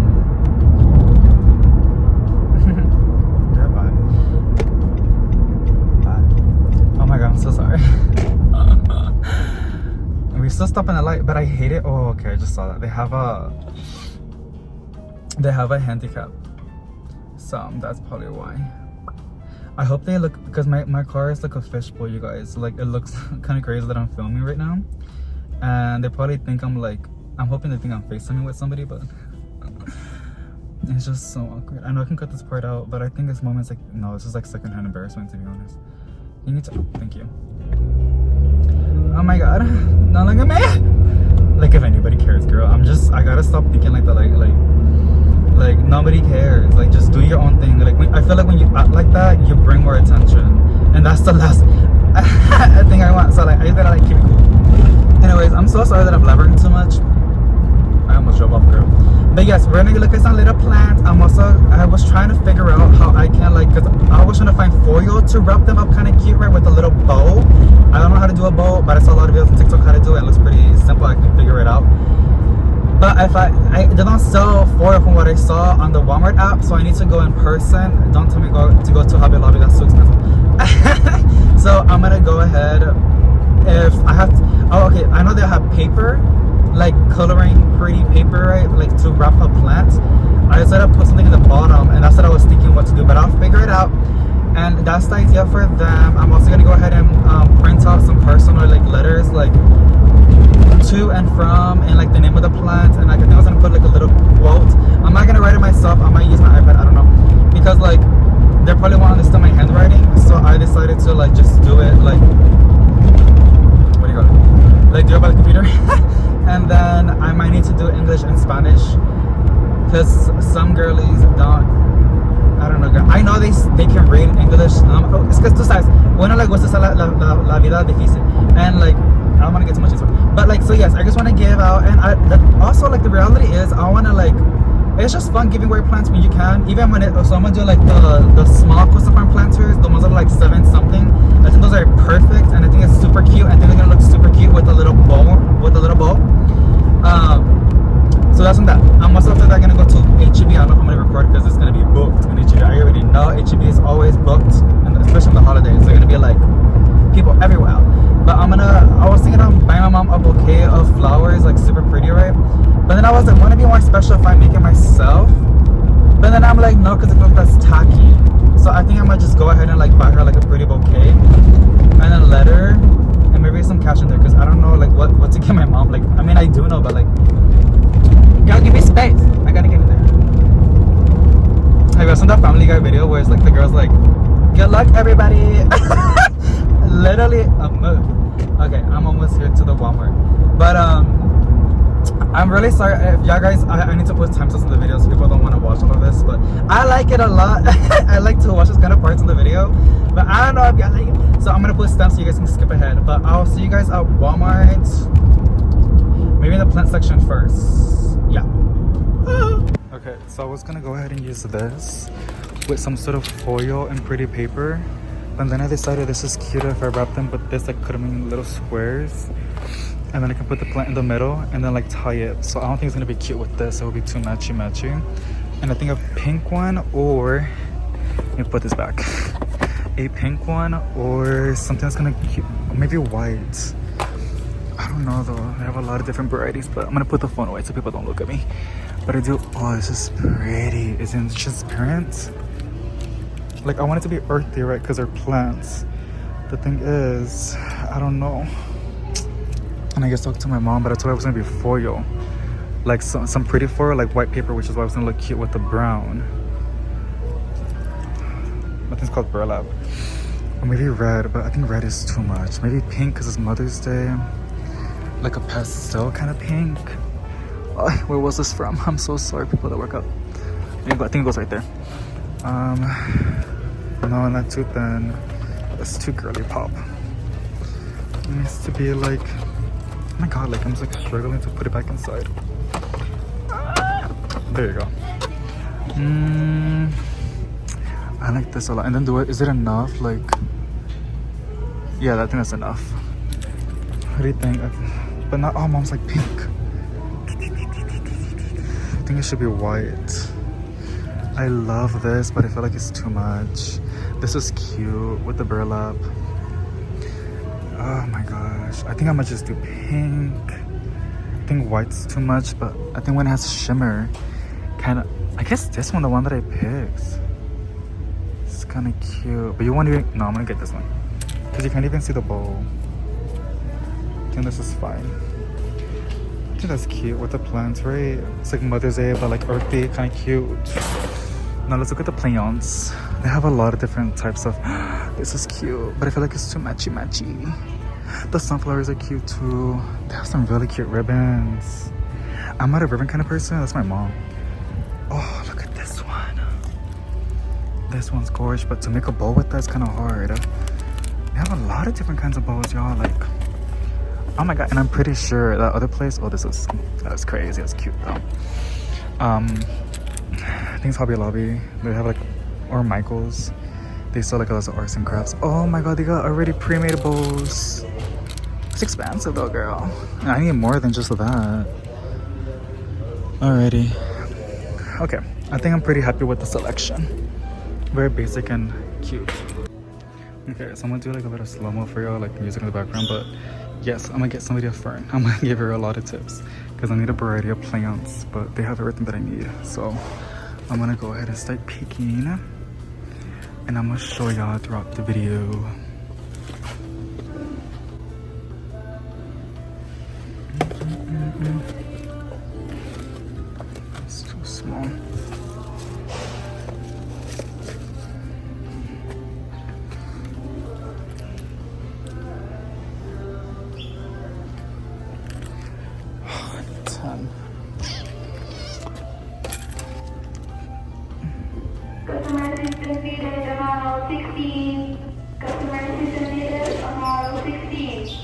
bye. Oh my god, I'm so sorry. We still stop in the light, but I hate it. Oh, okay, I just saw that. They have a handicap. So that's probably why. I hope they look, because my car is like a fishbowl, you guys. Like, it looks kind of crazy that I'm filming right now. And they probably think I'm hoping they think I'm FaceTiming with somebody, but it's just so awkward. I know I can cut this part out, but I think this moment's like, no, this is like secondhand embarrassment, to be honest. You need to, thank you. Oh my god, don't look at me. Like, if anybody cares, girl, I gotta stop thinking like that. Like nobody cares. Like, just do your own thing. Like, I feel like when you act like that, you bring more attention, and that's the last thing I want. So like, I just gotta like keep it cool. Anyways, I'm so sorry that I'm blabbering too much. I almost drove off, girl. But yes, we're gonna look at some little plants. I was trying to figure out how I can, like, because I was trying to find foil to wrap them up kind of cute, right, with a little bow. I don't know how to do a bow, but I saw a lot of videos on TikTok how to do it. It looks pretty simple. I can figure it out. But if they don't sell foil from what I saw on the Walmart app, so I need to go in person. Don't tell me to go to Hobby Lobby. That's too expensive. So I'm gonna go ahead. If I have to, oh, okay, I know they have paper, like coloring pretty paper, right, like to wrap up plants. I decided to put something in the bottom, and that's what I was thinking what to do, but I'll figure it out. And that's the idea for them. I'm also gonna go ahead and print out some personal like letters, like to and from, and like the name of the plant, and like, I think I was gonna put like a little quote. I'm not gonna write it myself. I might use my iPad, I don't know, because like they probably won't understand my handwriting, so I decided to like just do it like, what do you call it, like do it by the computer. And then I might need to do English and Spanish, because some girlies don't, I don't know, girl. I know they can read English. Es que tú sabes, bueno, like, what's la vida difícil, and like, I don't want to get too much into it, but like, so yes, I just want to give out, and also like the reality is, I want to like, it's just fun giving away plants when you can, even when so I'm gonna do like the small coastal farm planters, the ones that are like 7 something. I think those are perfect, and I think it's super cute. I think they're gonna look super cute with a little bow, so that's on that. I'm also after that gonna go to HEB. I don't know if I'm gonna record because it's gonna be booked in HEB. I already know HEB is always booked, and especially on the holidays, they're gonna be like people everywhere. But I was thinking of buying my mom a bouquet of flowers, like super pretty, right? But then I was like, wouldn't it be more special if I make it myself? But then I'm like, no, because I feel like that's tacky. So I think I might just go ahead and like buy her like a pretty bouquet and a letter, and maybe some cash in there, because I don't know like what to give my mom. Like, I mean, I do know, but like, gotta give me space. I gotta get in there. Have you seen that Family Guy video where it's like the girl's like, good luck everybody. Literally a move. Okay, I'm almost here to the Walmart, but I'm really sorry if y'all guys, I need to put timestamps in the video so people don't want to watch all of this, but I like it a lot. I like to watch this kind of parts in the video, but I don't know if y'all like it, so I'm gonna put stamps so you guys can skip ahead. But I'll see you guys at Walmart, maybe in the plant section first. Yeah. Okay, so I was gonna go ahead and use this with some sort of foil and pretty paper, but then I decided this is cute if I wrap them with this, like cut them in little squares, and then I can put the plant in the middle and then like tie it. So I don't think it's gonna be cute with this. It will be too matchy. And I think a pink one, or let me put this back. A pink one or something that's gonna cute, maybe white. I don't know though. I have a lot of different varieties, but I'm gonna put the phone away so people don't look at me. But I do. Oh, this is pretty. It's in transparent. Like, I want it to be earthy, right? Because they're plants. The thing is, I don't know. And I just talked to my mom, but I told her it was gonna be foil, like some pretty foil, like white paper, which is why it was gonna look cute with the brown. I think it's called burlap, or maybe red, but I think red is too much. Maybe pink because it's Mother's Day, like a pastel kind of pink. Oh, where was this from? I'm so sorry, people that work out. I think it goes right there. No, not too thin. That's too girly pop. It needs to be like, oh my god, like I'm just like struggling to put it back inside. There you go. I like this a lot. And then is it enough? Like, yeah, I think that's enough. What do you think? But not all mom's like pink. I think think it should be white. I love this, but I feel like it's too much. This is cute with the burlap. Oh my gosh. I think I might just do pink. I think white's too much, but I think when it has shimmer, kind of, I guess this one, the one that I picked, it's kind of cute. But you won't even, no, I'm gonna get this one because you can't even see the bow. I think this is fine. I think that's cute with the plants, right? It's like Mother's Day, but like earthy, kind of cute. Now let's look at the plants. They have a lot of different types of, this is cute, but I feel like it's too matchy. The sunflowers are cute too. They have some really cute ribbons. I'm not a ribbon kind of person, that's my mom. Oh, look at this one. This one's gorgeous, but to make a bow with that is kind of hard. They have a lot of different kinds of bows, y'all. Like, oh my god, and I'm pretty sure that other place, oh, that's crazy, that's cute though. I think it's Hobby Lobby. They have like, or Michael's. They sell like a lot of arts and crafts. Oh my god, they got already pre-made bows. It's expensive though, girl. I need more than just that. Alrighty. Okay, I think I'm pretty happy with the selection. Very basic and cute. Okay, so I'm gonna do like a little slow-mo for y'all, like music in the background, but yes, I'm gonna get somebody a fern. I'm gonna give her a lot of tips because I need a variety of plants, but they have everything that I need. So I'm gonna go ahead and start picking, and I'm gonna show y'all throughout the video. It's too small. Customer assistant needed on aisle 16. Customer assistant needed on aisle 16.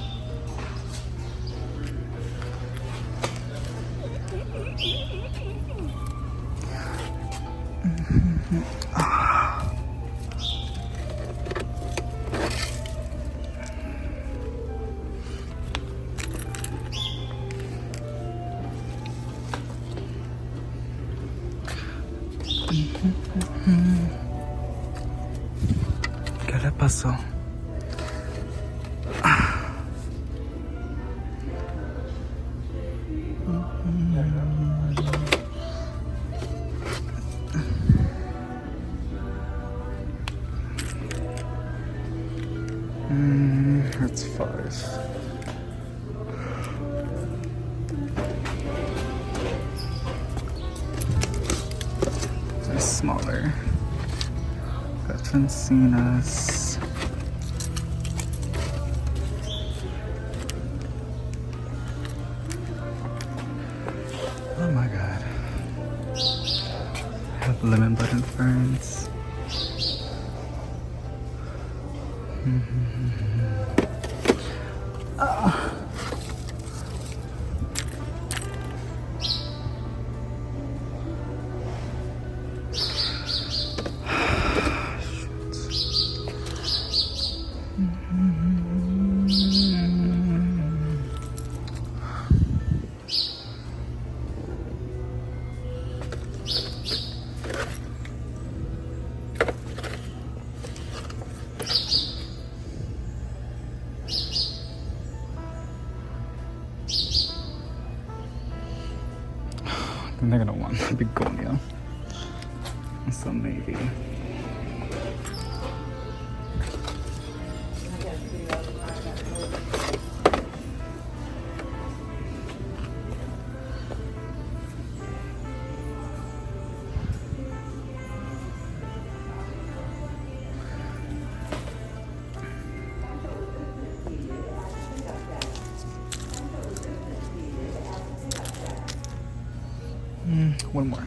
¿Qué le pasó? That's 5. They're smaller. Got Francinas. Oh my god. I have lemon button ferns. I think they're gonna want a begonia. So maybe. One more.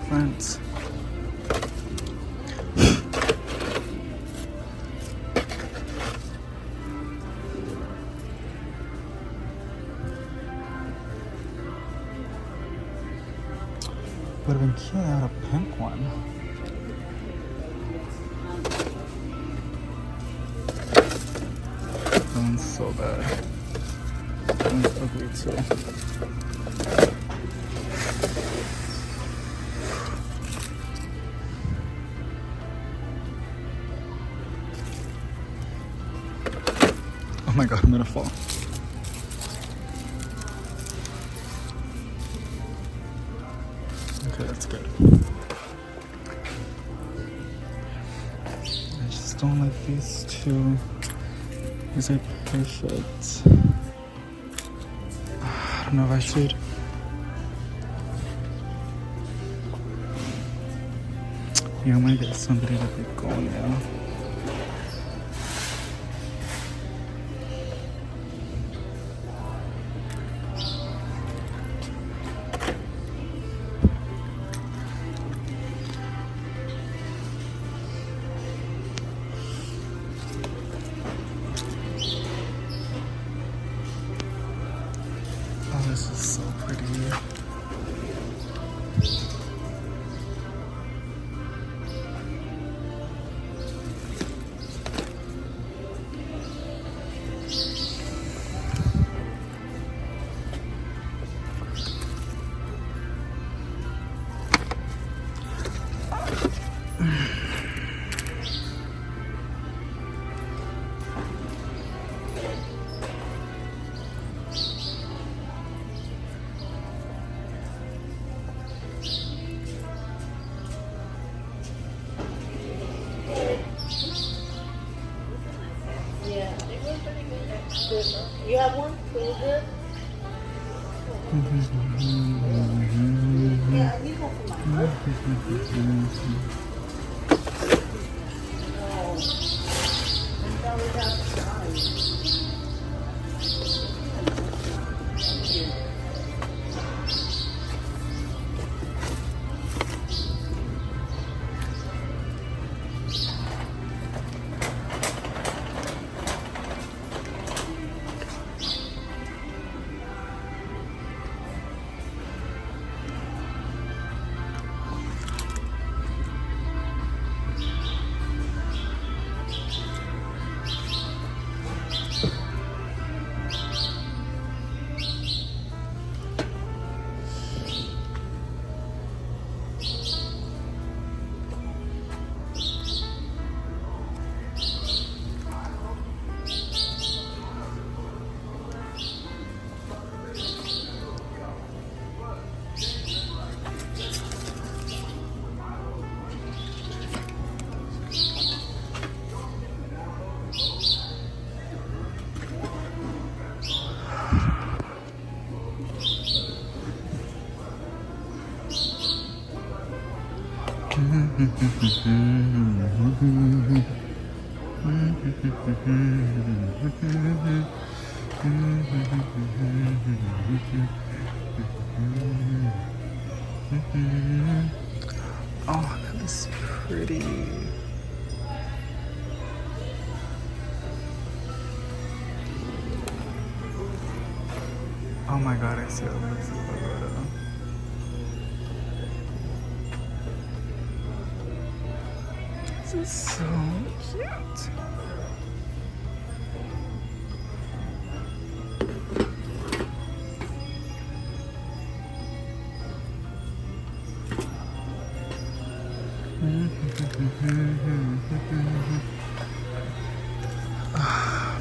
Plants. Would have been cute to have a pink one. one's so bad. That one's ugly too. Oh my god, I'm gonna fall. Okay, that's good. I just don't like these two. These are perfect. I don't know if I should. Yeah, I'm gonna get somebody to be going now. Oh, this is so pretty. You have one? Really good? Yeah, you go for mine. Oh, that is pretty. Oh my god, I see how this is. This is so cute.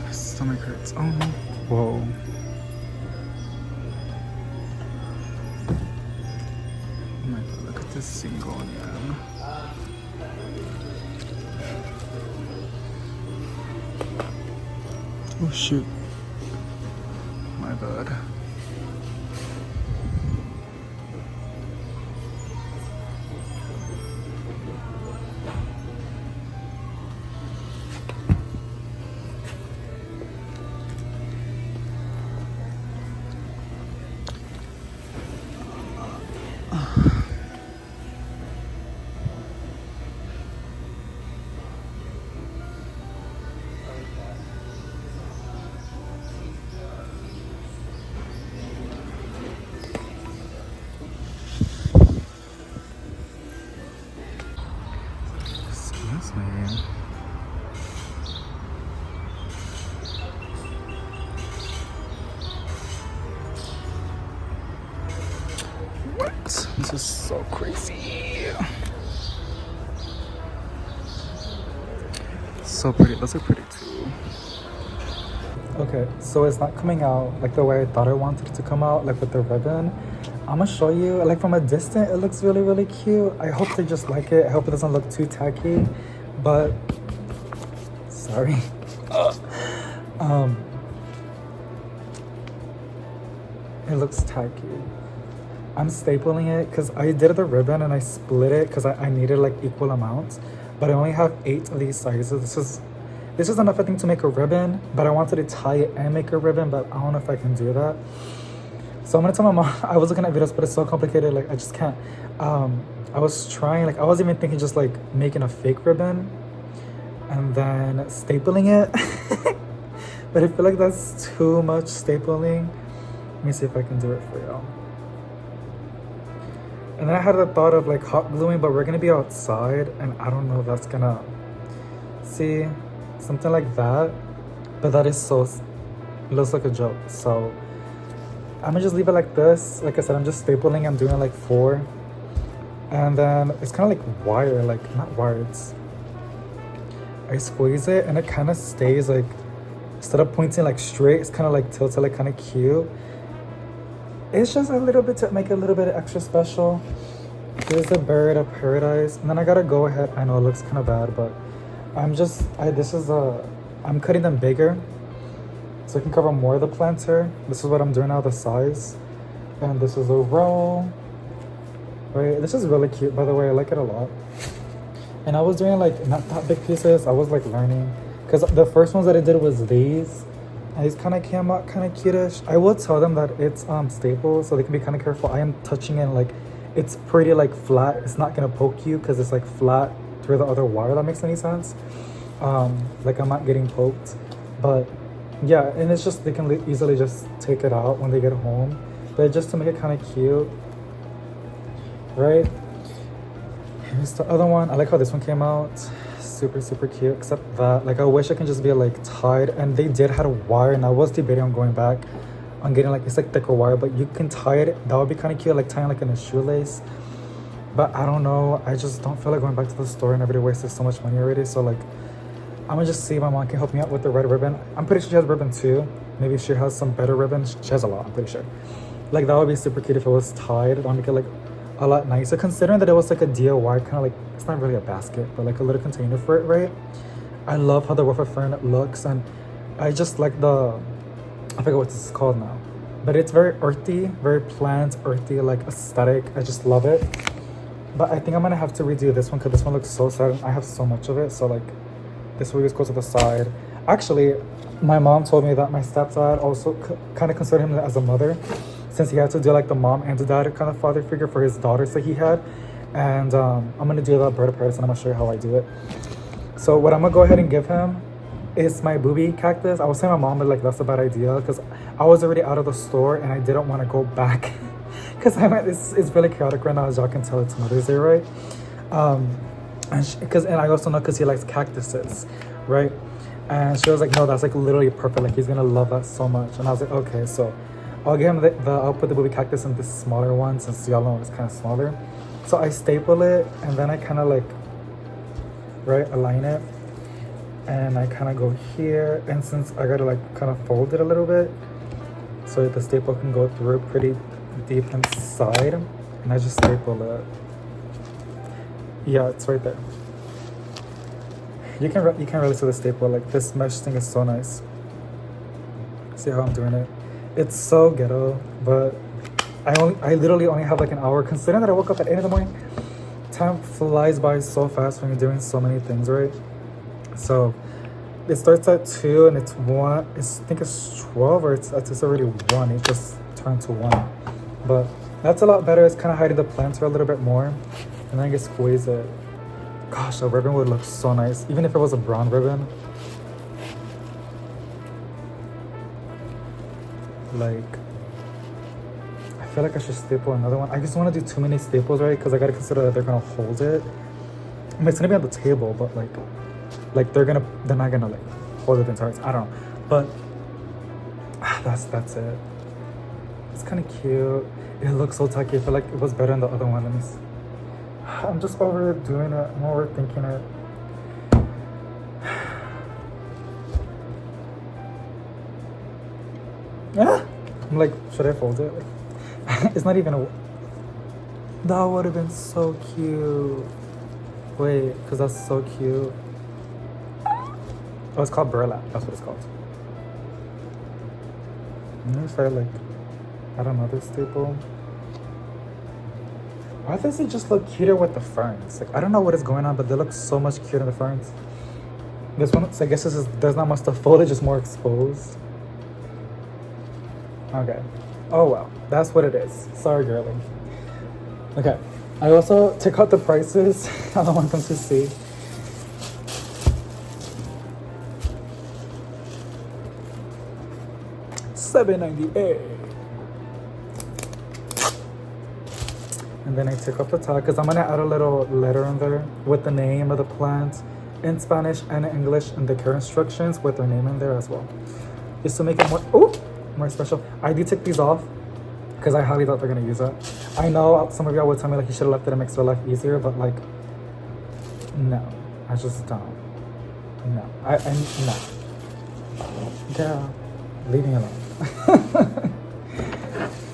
My stomach hurts. Oh no. Whoa. Oh my god, look at this single again. Oh shoot. My bad. This is so crazy. So pretty. Those are pretty too. Okay, so it's not coming out like the way I thought I wanted it to come out, like with the ribbon. I'm gonna show you, like from a distance, it looks really, really cute. I hope they just like it. I hope it doesn't look too tacky, but sorry. It looks tacky. I'm stapling it because I did the ribbon and I split it because I needed like equal amounts, but I only have 8 of these sizes. This is enough, I think, to make a ribbon, but I wanted to tie it and make a ribbon, but I don't know if I can do that. So I'm gonna tell my mom. I was looking at videos, but it's so complicated, like I just can't. I was trying, like I was even thinking just like making a fake ribbon and then stapling it. But I feel like that's too much stapling. Let me see if I can do it for y'all. And then I had the thought of like hot gluing, but we're gonna be outside and I don't know if that's gonna, see, something like that. But that is so, it looks like a joke. So I'm gonna just leave it like this. Like I said, I'm just stapling. I'm doing like 4. And then it's kind of like wire, like not wire, it's, I squeeze it and it kind of stays like, instead of pointing like straight, it's kind of like tilted, like kind of cute. It's just a little bit to make it a little bit extra special. Here's a bird of paradise. And then I gotta go ahead. I know it looks kind of bad, but I'm just, I'm cutting them bigger so I can cover more of the planter. This is what I'm doing now, the size. And this is a roll. Right, this is really cute, by the way. I like it a lot. And I was doing like not that big pieces. I was like learning. Because the first ones that I did was these. And these kind of came out kind of cutish. I will tell them that it's staple, so they can be kind of careful. I am touching it like it's pretty like flat. It's not gonna poke you because it's like flat through the other wire. That makes any sense? Like I'm not getting poked, but yeah. And it's just they can easily just take it out when they get home. But just to make it kind of cute, right? Here's the other one. I like how this one came out. Super cute, except that like I wish I can just be like tied, and they did have a wire, and I was debating on going back on getting like, it's like thicker wire, but you can tie it. That would be kind of cute, like tying like in a shoelace. But I don't know, I just don't feel like going back to the store and everybody wasted so much money already. So like I'm gonna just see if my mom can help me out with the red ribbon. I'm pretty sure she has ribbon too. Maybe she has some better ribbon. She has a lot, I'm pretty sure. Like that would be super cute if it was tied. It would make it like a lot nicer, considering that it was like a DIY kind of like, it's not really a basket, but like a little container for it, right? I love how the ruffle fern looks, and I just like the, I forget what this is called now, but it's very earthy, very plant, earthy, like aesthetic. I just love it. But I think I'm gonna have to redo this one because this one looks so sad. I have so much of it, so like this will just go to the side. Actually, my mom told me that my stepdad also kind of considered him as a mother, since he had to do like the mom and the dad kind of father figure for his daughters that he had. And I'm gonna do that bird of paradise, and I'm gonna show you how I do it. So what I'm gonna go ahead and give him is my booby cactus. I was saying my mom was like, that's a bad idea, because I was already out of the store and I didn't want to go back because it's really chaotic right now, as y'all can tell. It's Mother's Day, right? And I also know because he likes cactuses, right? And she was like, no, that's like literally perfect, like he's gonna love that so much. And I was like, okay, so I'll give him I'll put the booby cactus in this smaller one, since y'all know it's kind of smaller. So I staple it, and then I kind of like, right, align it, and I kind of go here, and since I gotta like kind of fold it a little bit so the staple can go through pretty deep inside, and I just staple it. Yeah, it's right there. You can really see the staple. Like this mesh thing is so nice. See how I'm doing it? It's so ghetto, but I literally only have like an hour, considering that I woke up at 8 in the morning. Time flies by so fast when you're doing so many things, right? So it starts at 2 and it's 1. I think it's 12, or it's already 1. It just turned to 1. But that's a lot better. It's kind of hiding the planter a little bit more. And then I can squeeze it. Gosh, the ribbon would look so nice, even if it was a brown ribbon. Like, I feel like I should staple another one. I just want to do too many staples, right? Because I got to consider that they're going to hold it. I mean, it's going to be on the table, but like they're not going to like hold it the entire time. I don't know. But that's it. It's kind of cute. It looks so tacky. I feel like it was better than the other one. Let me see. I'm just overdoing it. I'm overthinking it. Yeah. I'm like, should I fold it? It's not even a... That would have been so cute. Wait, because that's so cute. Oh, it's called burlap. That's what it's called. I'm gonna try like add another staple. Why does it just look cuter with the ferns? Like I don't know what is going on, but they look so much cuter in the ferns. This one, so I guess there's not much to fold, it's just more exposed. Okay. Oh well, that's what it is. Sorry, girlie. Okay. I also took out the prices. I don't want them to see. $7.98. And then I took off the top because I'm gonna add a little letter in there with the name of the plant in Spanish and English and the care instructions with their name in there as well. Just to make it more special. I did take these off because I highly doubt they're gonna use it. I know some of y'all would tell me like you should have left it, it makes their life easier, but like no, I just don't. No, no. Girl, leave me alone.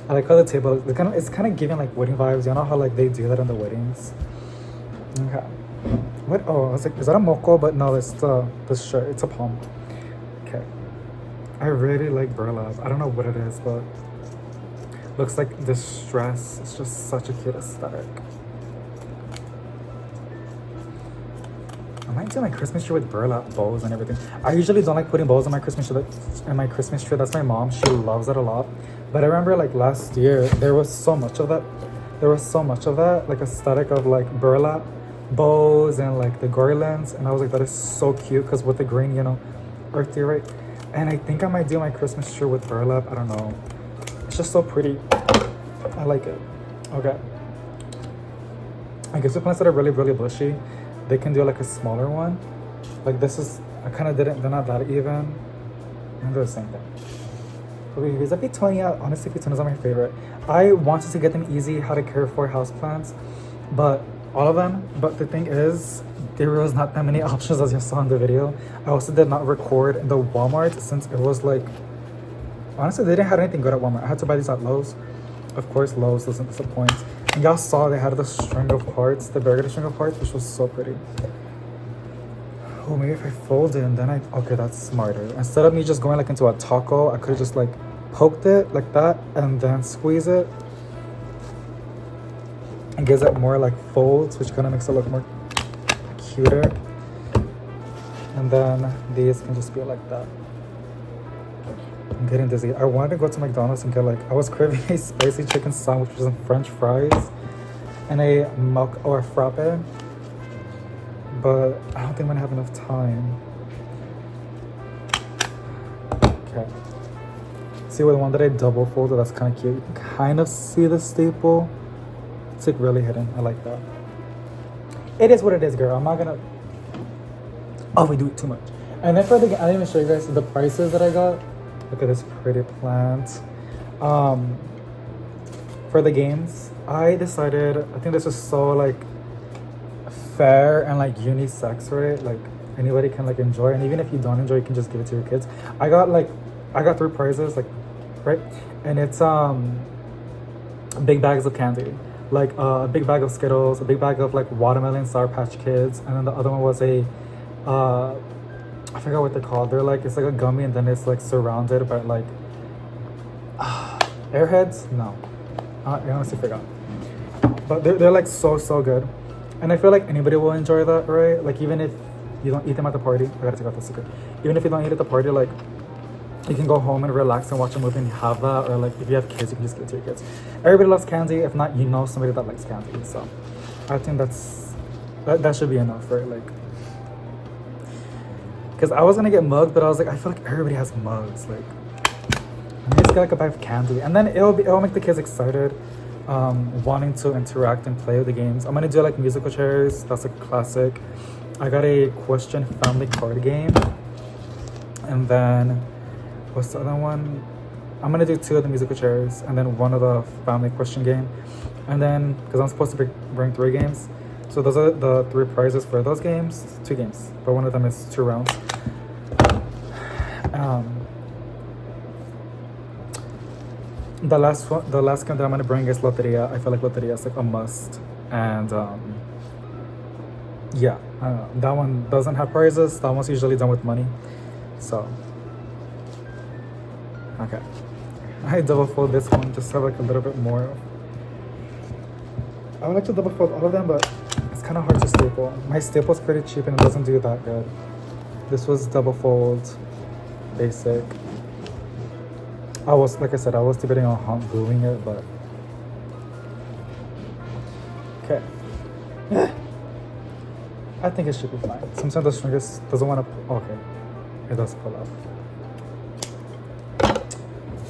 I like how the table it's kind of giving like wedding vibes. You know how like they do that in the weddings. Okay. What? Oh, I was like, is that a moco? But no, it's the shirt. It's a palm. Okay. I really like burlap. I don't know what it is, but looks like distress. It's just such a cute aesthetic. I might do my Christmas tree with burlap bows and everything. I usually don't like putting bows on my Christmas tree. That's my mom. She loves it a lot. But I remember like last year, there was so much of that. Like aesthetic of like burlap bows and like the garlands. And I was like, that is so cute because with the green, you know, earthy, right? And I think I might do my Christmas tree with burlap. I don't know. It's just so pretty. I like it. Okay. I guess the plants that are really, really bushy, they can do like a smaller one. Like this is, I kind of didn't, they're not that even. And they're the same thing. Okay, here's a Petunia. Honestly, Petunias are my favorite. I wanted to get them easy, how to care for houseplants, but all of them. But the thing is, there was not that many options as you saw in the video. I also did not record in the Walmart since it was like, honestly, they didn't have anything good at Walmart. I had to buy these at Lowe's. Of course, Lowe's doesn't disappoint. And y'all saw they had the string of hearts, the burger string of hearts, which was so pretty. Oh, maybe if I fold it and then okay, that's smarter. Instead of me just going like into a taco, I could have just like poked it like that and then squeeze it. And gives it more like folds, which kind of makes it look more cuter. And then these can just be like that. I'm getting dizzy. I wanted to go to McDonald's and get like, I was craving a spicy chicken sandwich with some French fries and a milk or a frappe. But I don't think I'm gonna have enough time. Okay. See with the one that I double folded, that's kind of cute. You can kind of see the staple. It's like really hidden. I like that. It is what it is, girl. I'm not gonna. Oh, we do it too much. And then for the, I didn't even show you guys the prices that I got. Look at this pretty plant. For the games, I decided, I think this is so like fair and like unisex, right? Like anybody can like enjoy, and even if you don't enjoy, you can just give it to your kids. I got 3 prizes, like, right? And it's big bags of candy, like a big bag of Skittles, a big bag of like watermelon Sour Patch Kids, and then the other one was a I forgot what they're called. They're like, it's like a gummy and then it's like surrounded by like Airheads. No, I honestly forgot. But they're like so good. And I feel like anybody will enjoy that, right? Like even if you don't eat them at the party, I gotta take out the secret. Even if you don't eat at the party, like you can go home and relax and watch a movie and have that. Or like if you have kids, you can just give it to your kids. Everybody loves candy. If not, you know somebody that likes candy. So I think that should be enough, right? Like, because I was gonna get mugs, but I was like, I feel like everybody has mugs. Like, let me just get like a bag of candy, and then it'll make the kids excited. Wanting to interact and play with the games. I'm gonna do like musical chairs. That's a classic. I got a question family card game, and then what's the other one? I'm gonna do 2 of the musical chairs and then 1 of the family question game. And then, because I'm supposed to bring 3 games. So those are the 3 prizes for those games. 2 games, but one of them is 2 rounds. The last game that I'm gonna bring is Loteria. I feel like Loteria is like a must. And yeah, that one doesn't have prizes. That one's usually done with money. So, okay. I double fold this one just to have like a little bit more. I would like to double fold all of them, but it's kind of hard to staple. My staple's pretty cheap and it doesn't do that good. This was double fold, basic. Like I said, I was debating on gluing it, but okay. I think it should be fine. Sometimes the stringers doesn't want to. Okay, it does pull up.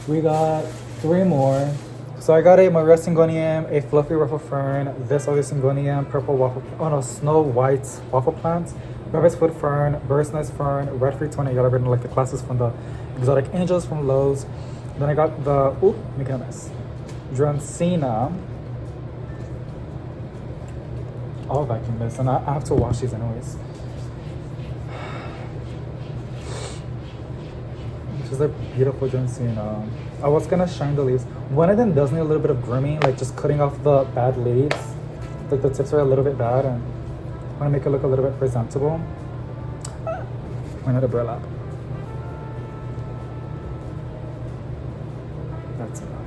We got 3 more. So I got a Maria Syngonium, a fluffy ruffle fern, this other Syngonium, purple waffle, snow white waffle plant, rabbit's foot fern, bird's nest fern, red free 20 yellow ribbon, like the classes from the Exotic Angels from Lowe's. Then I got the making a mess, Drancina. I'll vacuum this, and I have to wash these anyways. This is a beautiful Drancina. I was gonna shine the leaves. One of them does need a little bit of grooming, like just cutting off the bad leaves. Like the tips are a little bit bad, and I want to make it look a little bit presentable. Why not a burlap? That's enough.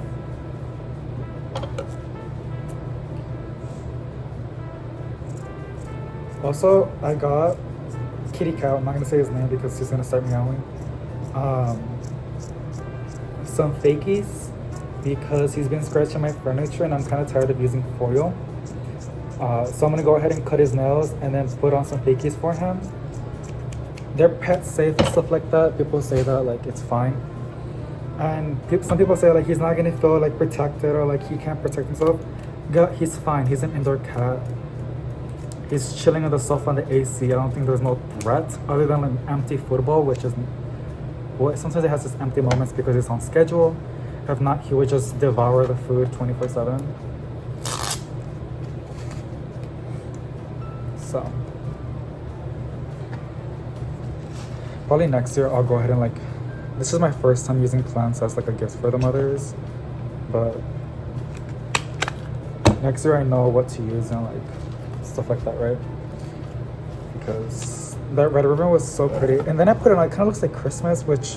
Also, I got Kitty Cat. I'm not gonna say his name because he's gonna start meowing. Some fakies because he's been scratching my furniture and I'm kind of tired of using foil. So I'm gonna go ahead and cut his nails and then put on some fakies for him. They're pet safe and stuff like that. People say that like it's fine. And some people say like he's not gonna feel like protected or like he can't protect himself. He's fine. He's an indoor cat. He's chilling on the sofa on the AC. I don't think there's no threat other than an empty football, which is, well, sometimes it has just empty moments because it's on schedule. If not, he would just devour the food 24/7. So, probably next year I'll go ahead and like, this is my first time using plants as like a gift for the mothers, but next year I know what to use and like stuff like that, right? Because that red ribbon was so pretty, and then I put it on. It kind of looks like Christmas, which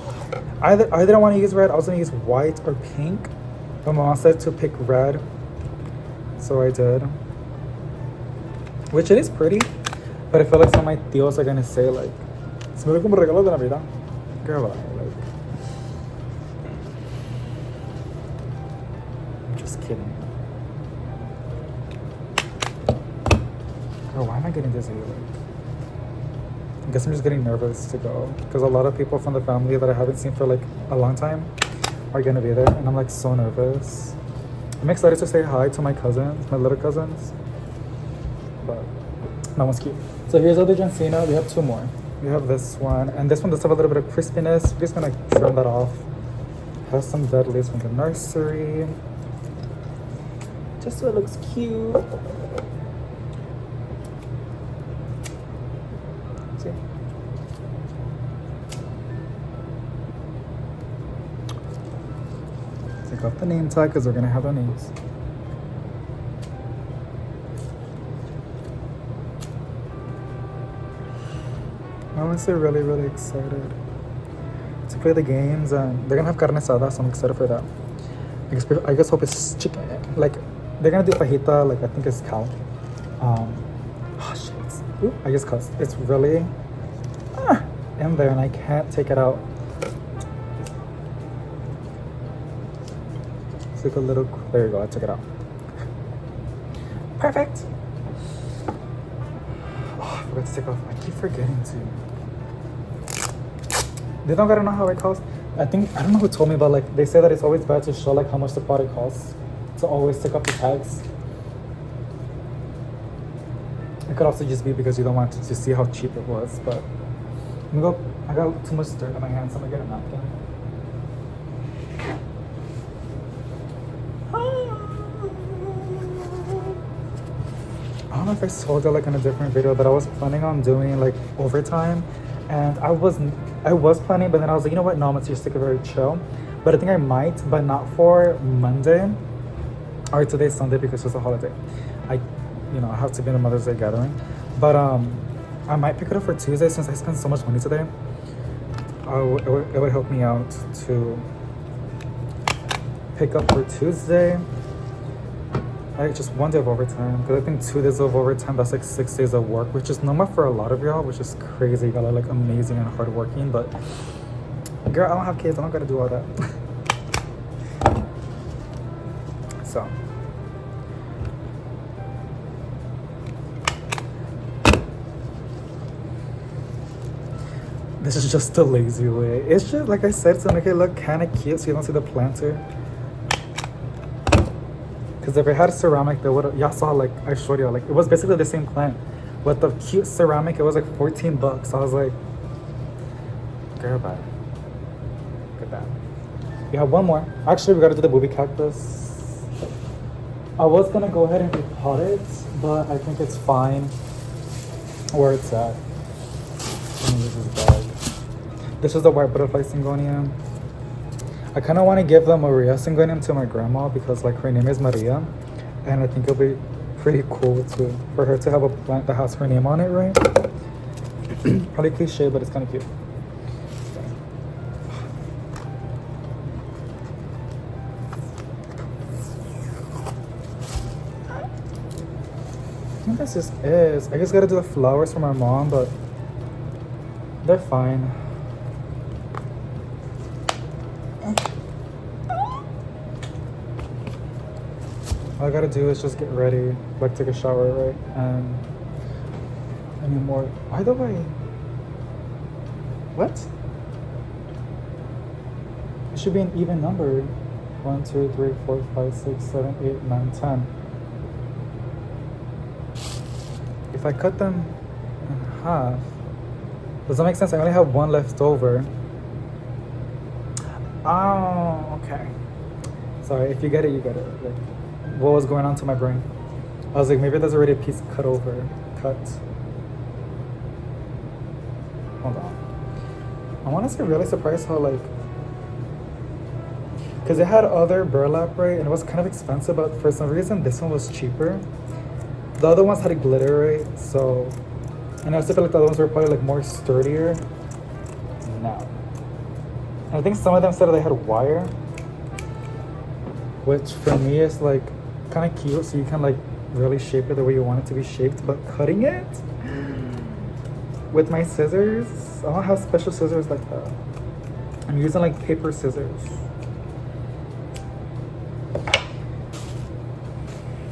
I didn't want to use red. I was gonna use white or pink, but my mom said to pick red, so I did. Which it is pretty, but I feel like some of my tios are gonna say like, "Se me ve como regalo de Navidad." Girl, like, I'm just kidding. Girl, why am I getting dizzy? Like, I guess I'm just getting nervous to go because a lot of people from the family that I haven't seen for like a long time are gonna be there, and I'm like so nervous. I'm excited to say hi to my cousins, my little cousins, but that one's cute. So here's other Drancina. We have 2 more. We have this one, and this one does have a little bit of crispiness. We're just gonna trim that off. Has some dead leaves from the nursery, just so it looks cute. Take off the name tag because we're gonna have our names. I'm honestly really excited to play the games, and they're gonna have carne asada, so I'm excited for that. I just hope it's chicken. Like they're gonna do fajita, like I think it's cow. Oh shit! Ooh, I just cussed. It's really in there, and I can't take it out. It's like a little. There you go. I took it out. Perfect. Oh, I forgot to take off. I keep forgetting to. They don't gotta know how it costs. I don't know who told me, but like they say that it's always bad to show like how much the product costs. To always take off the tags. It could also just be because you don't want to see how cheap it was, but I got too much dirt on my hands, so I'm gonna get a napkin. know if I told you like in a different video that I was planning on doing like overtime, and I was planning, but then I was like, you know what, no, I'm gonna just take it very chill. But I think I might, but not for Monday or today's Sunday because it's a holiday. I have to be in the Mother's Day gathering, but I might pick it up for Tuesday since I spent so much money today. It would help me out to pick up for Tuesday. Like just 1 day of overtime, because I think 2 days of overtime, that's like 6 days of work, which is normal for a lot of y'all, which is crazy. Y'all are like amazing and hardworking, but girl, I don't have kids, I don't gotta do all that. So this is just a lazy way. It's just like I said, to make it look kind of cute so you don't see the planter. Because if it had ceramic, they would, y'all saw, like I showed y'all, like it was basically the same plant. With the cute ceramic, it was like $14. I was like, girl, bye. Look at that. We have one more. Actually, we gotta do the booby cactus. I was gonna go ahead and repot it, but I think it's fine where it's at. Let me use this bag. This is the white butterfly syngonium. I kind of want to give the Maria syngonium to my grandma because like her name is Maria, and I think it'll be pretty cool for her to have a plant that has her name on it, right? Probably cliche, but it's kind of cute. I think that's just it. I just gotta do the flowers for my mom, but they're fine. All I gotta do is just get ready, like take a shower, right? And any more. By the way, what? It should be an even number. 1, 2, 3, 4, 5, 6, 7, 8, 9, 10. If I cut them in half, does that make sense? I only have one left over. Oh, okay. Sorry, if you get it, you get it. Like, what was going on to my brain? I was like, maybe there's already a piece cut. Hold on. I'm honestly really surprised how like, because it had other burlap, right? And it was kind of expensive, but for some reason this one was cheaper. The other ones had glitter, right? So, and I also feel like the other ones were probably like more sturdier. No. And I think some of them said they had wire, which for me is like kind of cute, so you can like really shape it the way you want it to be shaped. But cutting it with my scissors, I don't have special scissors like that. I'm using like paper scissors.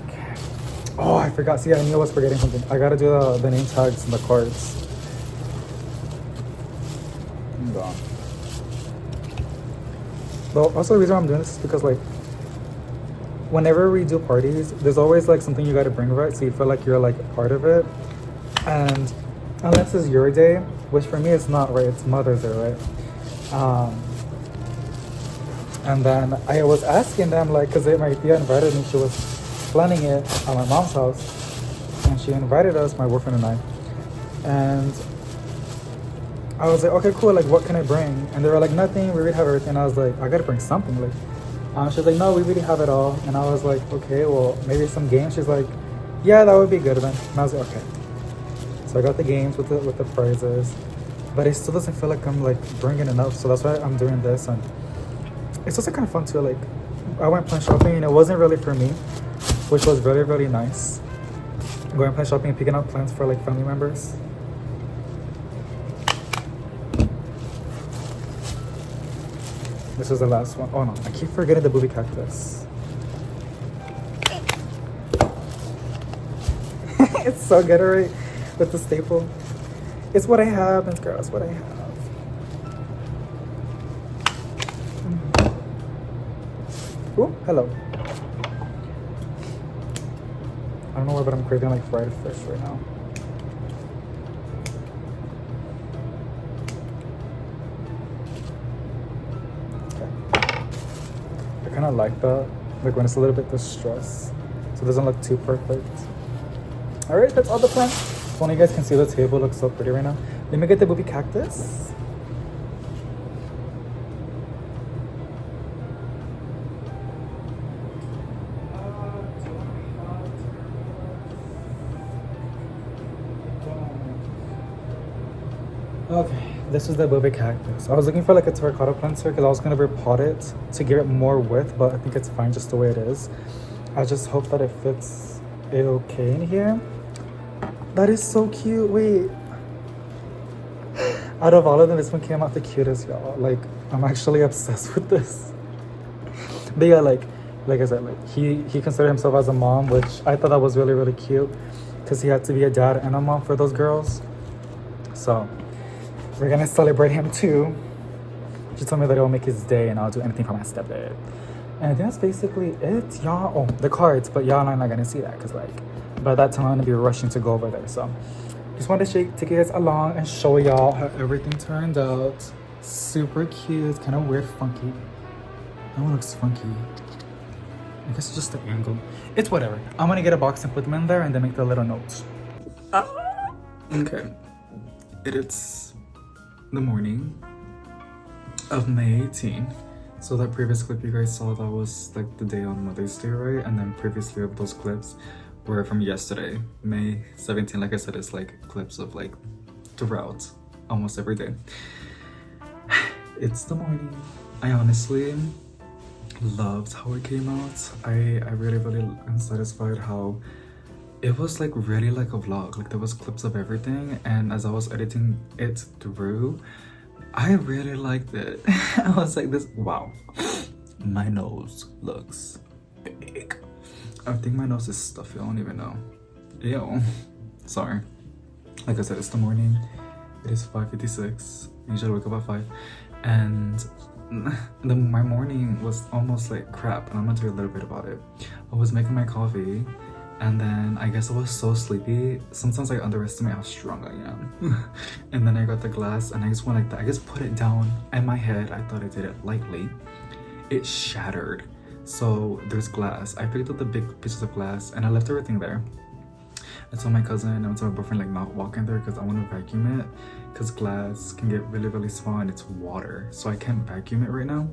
Okay. Oh, I forgot. See, I knew I was forgetting something. I gotta do the name tags and the cards. Hold on. But also the reason why I'm doing this is because like, whenever we do parties, there's always like something you gotta bring, right? So you feel like you're like a part of it. And unless it's your day, which for me it's not, right? It's Mother's Day, right? And then I was asking them, like, because my tia invited me, she was planning it at my mom's house. And she invited us, my boyfriend and I. And I was like, okay, cool, like, what can I bring? And they were like, nothing, we already have everything. I was like, I gotta bring something, like. She's like, no, we really have it all. And I was like, okay, well, maybe some games. She's like, yeah, that would be good then. And I was like, okay. So I got the games with the prizes, but it still doesn't feel like I'm like bringing enough. So that's why I'm doing this, and it's also kind of fun too. Like, I went plant shopping, and it wasn't really for me, which was really, really nice. Going plant shopping and picking up plants for like family members. This is the last one. Oh no, I keep forgetting the booby cactus. It's so good, right? With the staple. It's what I have, and girl, it's what I have. Oh, hello. I don't know why, but I'm craving like fried fish right now. I kind of like that, like when it's a little bit distressed, so it doesn't look too perfect. All right, that's all the plants. So you guys can see the table looks so pretty right now. Let me get the booby cactus. Okay, this is the booby cactus. I was looking for like a terracotta planter because I was gonna repot it to give it more width, but I think it's fine just the way it is. I just hope that it fits it okay in here. That is so cute. Wait. Out of all of them, this one came out the cutest, y'all. Like, I'm actually obsessed with this. But yeah, like I said, like he considered himself as a mom, which I thought that was really, really cute because he had to be a dad and a mom for those girls. So we're gonna celebrate him too. She told me that it will make his day and I'll do anything for my stepdad. And that's basically it, y'all. Oh, the cards, but y'all are not gonna see that because like by that time I'm gonna be rushing to go over there. So just wanted to take you guys along and show y'all how everything turned out. Super cute, kind of weird, funky. That one looks funky. I guess it's just the angle. It's whatever. I'm gonna get a box and put them in there and then make the little notes. Okay. It is the morning of May 18. So that previous clip you guys saw, that was like the day on Mother's Day, right? And then previously of those clips were from yesterday, May 17. Like I said, it's like clips of like throughout almost every day. It's the morning. I honestly loved how it came out. I really am satisfied how it was like really like a vlog. Like there was clips of everything, and as I was editing it through, I really liked it. I was like, this, wow, my nose looks big. I think my nose is stuffy, I don't even know. Ew, sorry. Like I said, it's the morning. It is 5:56. I usually wake up at 5. And my morning was almost like crap, and I'm gonna tell you a little bit about it. I was making my coffee, and then I guess I was so sleepy. Sometimes I underestimate how strong I am. And then I got the glass and I just went like that. I just put it down in my head. I thought I did it lightly. It shattered. So there's glass. I picked up the big pieces of glass and I left everything there. I told my cousin and I told my boyfriend like not walk in there because I want to vacuum it, because glass can get really, really small and it's water. So I can't vacuum it right now.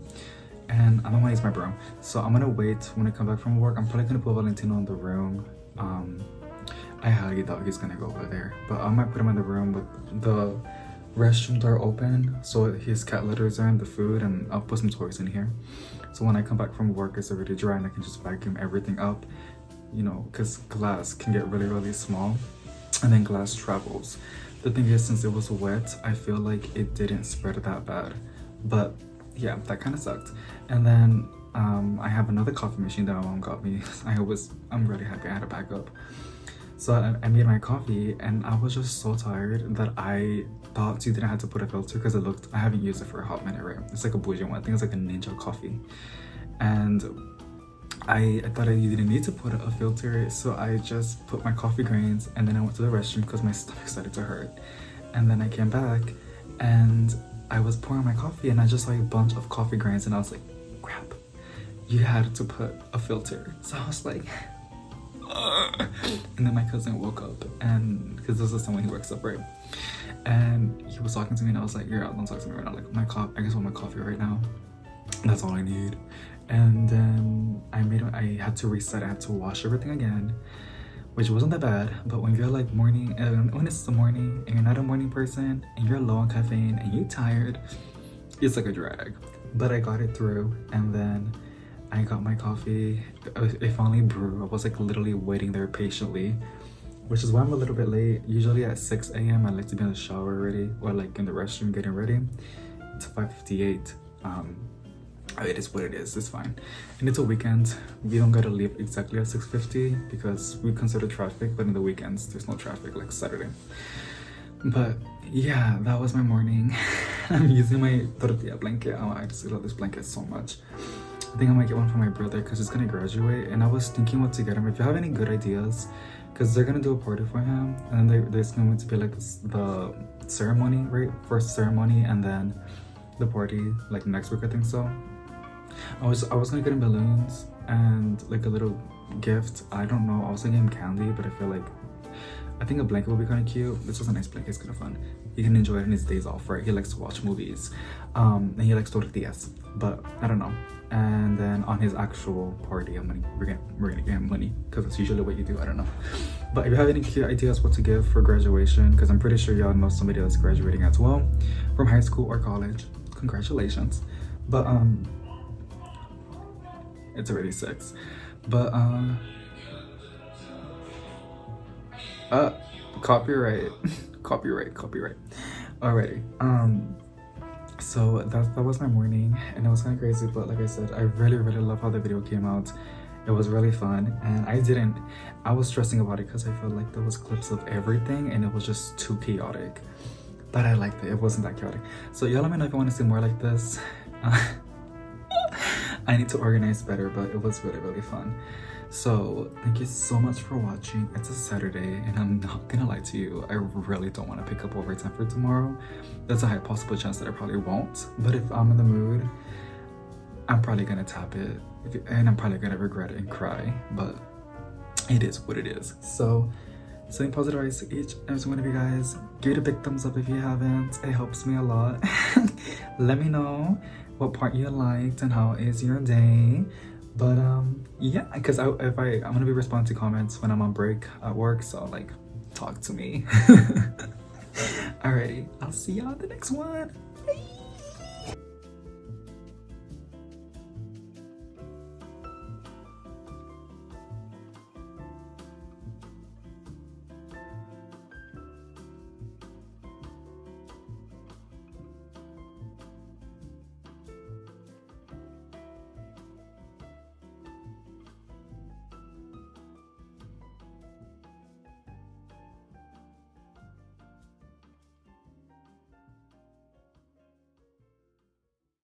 And I don't want to use my broom. So I'm gonna wait when I come back from work. I'm probably gonna put Valentino in the room. I highly doubt he's gonna go over there, but I might put him in the room with the restroom door open so his cat litters are in the food, and I'll put some toys in here. So when I come back from work, it's already dry and I can just vacuum everything up, you know, because glass can get really, really small and then glass travels. The thing is, since it was wet, I feel like it didn't spread that bad, but yeah, that kind of sucked. And then I have another coffee machine that my mom got me. I'm really happy I had a backup. So I made my coffee and I was just so tired that I thought you didn't have to put a filter because I haven't used it for a hot minute, right? It's like a bougie one. I think it's like a Ninja coffee. And I thought you didn't need to put a filter, so I just put my coffee grains and then I went to the restroom because my stomach started to hurt. And then I came back and I was pouring my coffee and I just saw a bunch of coffee grains and I was like, crap, you had to put a filter. So I was like, and then my cousin woke up, and because this is someone he wakes up, right? And he was talking to me and I was like, you're out, don't talk to me right now. Like I just want my coffee right now. That's all I need. And then I had to reset, I had to wash everything again, which wasn't that bad. But when you're like morning, when it's the morning and you're not a morning person and you're low on caffeine and you're tired, it's like a drag. But I got it through, and then I got my coffee. It finally brewed. I was like literally waiting there patiently, which is why I'm a little bit late. Usually at 6 a.m. I like to be in the shower already, or like in the restroom getting ready. It's 5:58. It is what it is, it's fine. And it's a weekend. We don't gotta leave exactly at 6:50 because we consider traffic, but in the weekends there's no traffic like Saturday. But yeah, that was my morning. I'm using my tortilla blanket. Oh, I just love this blanket so much. I think I might get one for my brother because he's gonna graduate, and I was thinking what to get him. If you have any good ideas, because they're gonna do a party for him, and there's going to be like the ceremony, right? First ceremony, and then the party like next week, I think so. I was gonna get him balloons and like a little gift. I don't know. I was gonna get him candy, but I feel like I think a blanket would be kind of cute. This was a nice blanket. It's kind of fun. He can enjoy it in his days off, right? He likes to watch movies, and he likes tortillas, but I don't know. And then on his actual party, we're gonna get him money, because that's usually what you do. I don't know. But if you have any cute ideas what to give for graduation, because I'm pretty sure y'all know somebody that's graduating as well from high school or college, congratulations. But it's already 6. But copyright. copyright. Alrighty. So that was my morning, and it was kind of crazy, but like I said, I really love how the video came out. It was really fun, and I was stressing about it because I felt like there was clips of everything and it was just too chaotic, but I liked it. It wasn't that chaotic. So y'all let me know if you want to see more like this. I need to organize better, but it was really fun. So thank you so much for watching. It's a Saturday, and I'm not gonna lie to you, I really don't want to pick up overtime for tomorrow. There's a high possible chance that I probably won't, but if I'm in the mood, I'm probably gonna tap it, and I'm probably gonna regret it and cry, but it is what it is. So sending positive vibes to each and every one of you guys. Give it a big thumbs up if you haven't. It helps me a lot. Let me know what part you liked and how is your day. But yeah, because I'm gonna be responding to comments when I'm on break at work, so like, talk to me. Alrighty, I'll see y'all in the next one. Bye.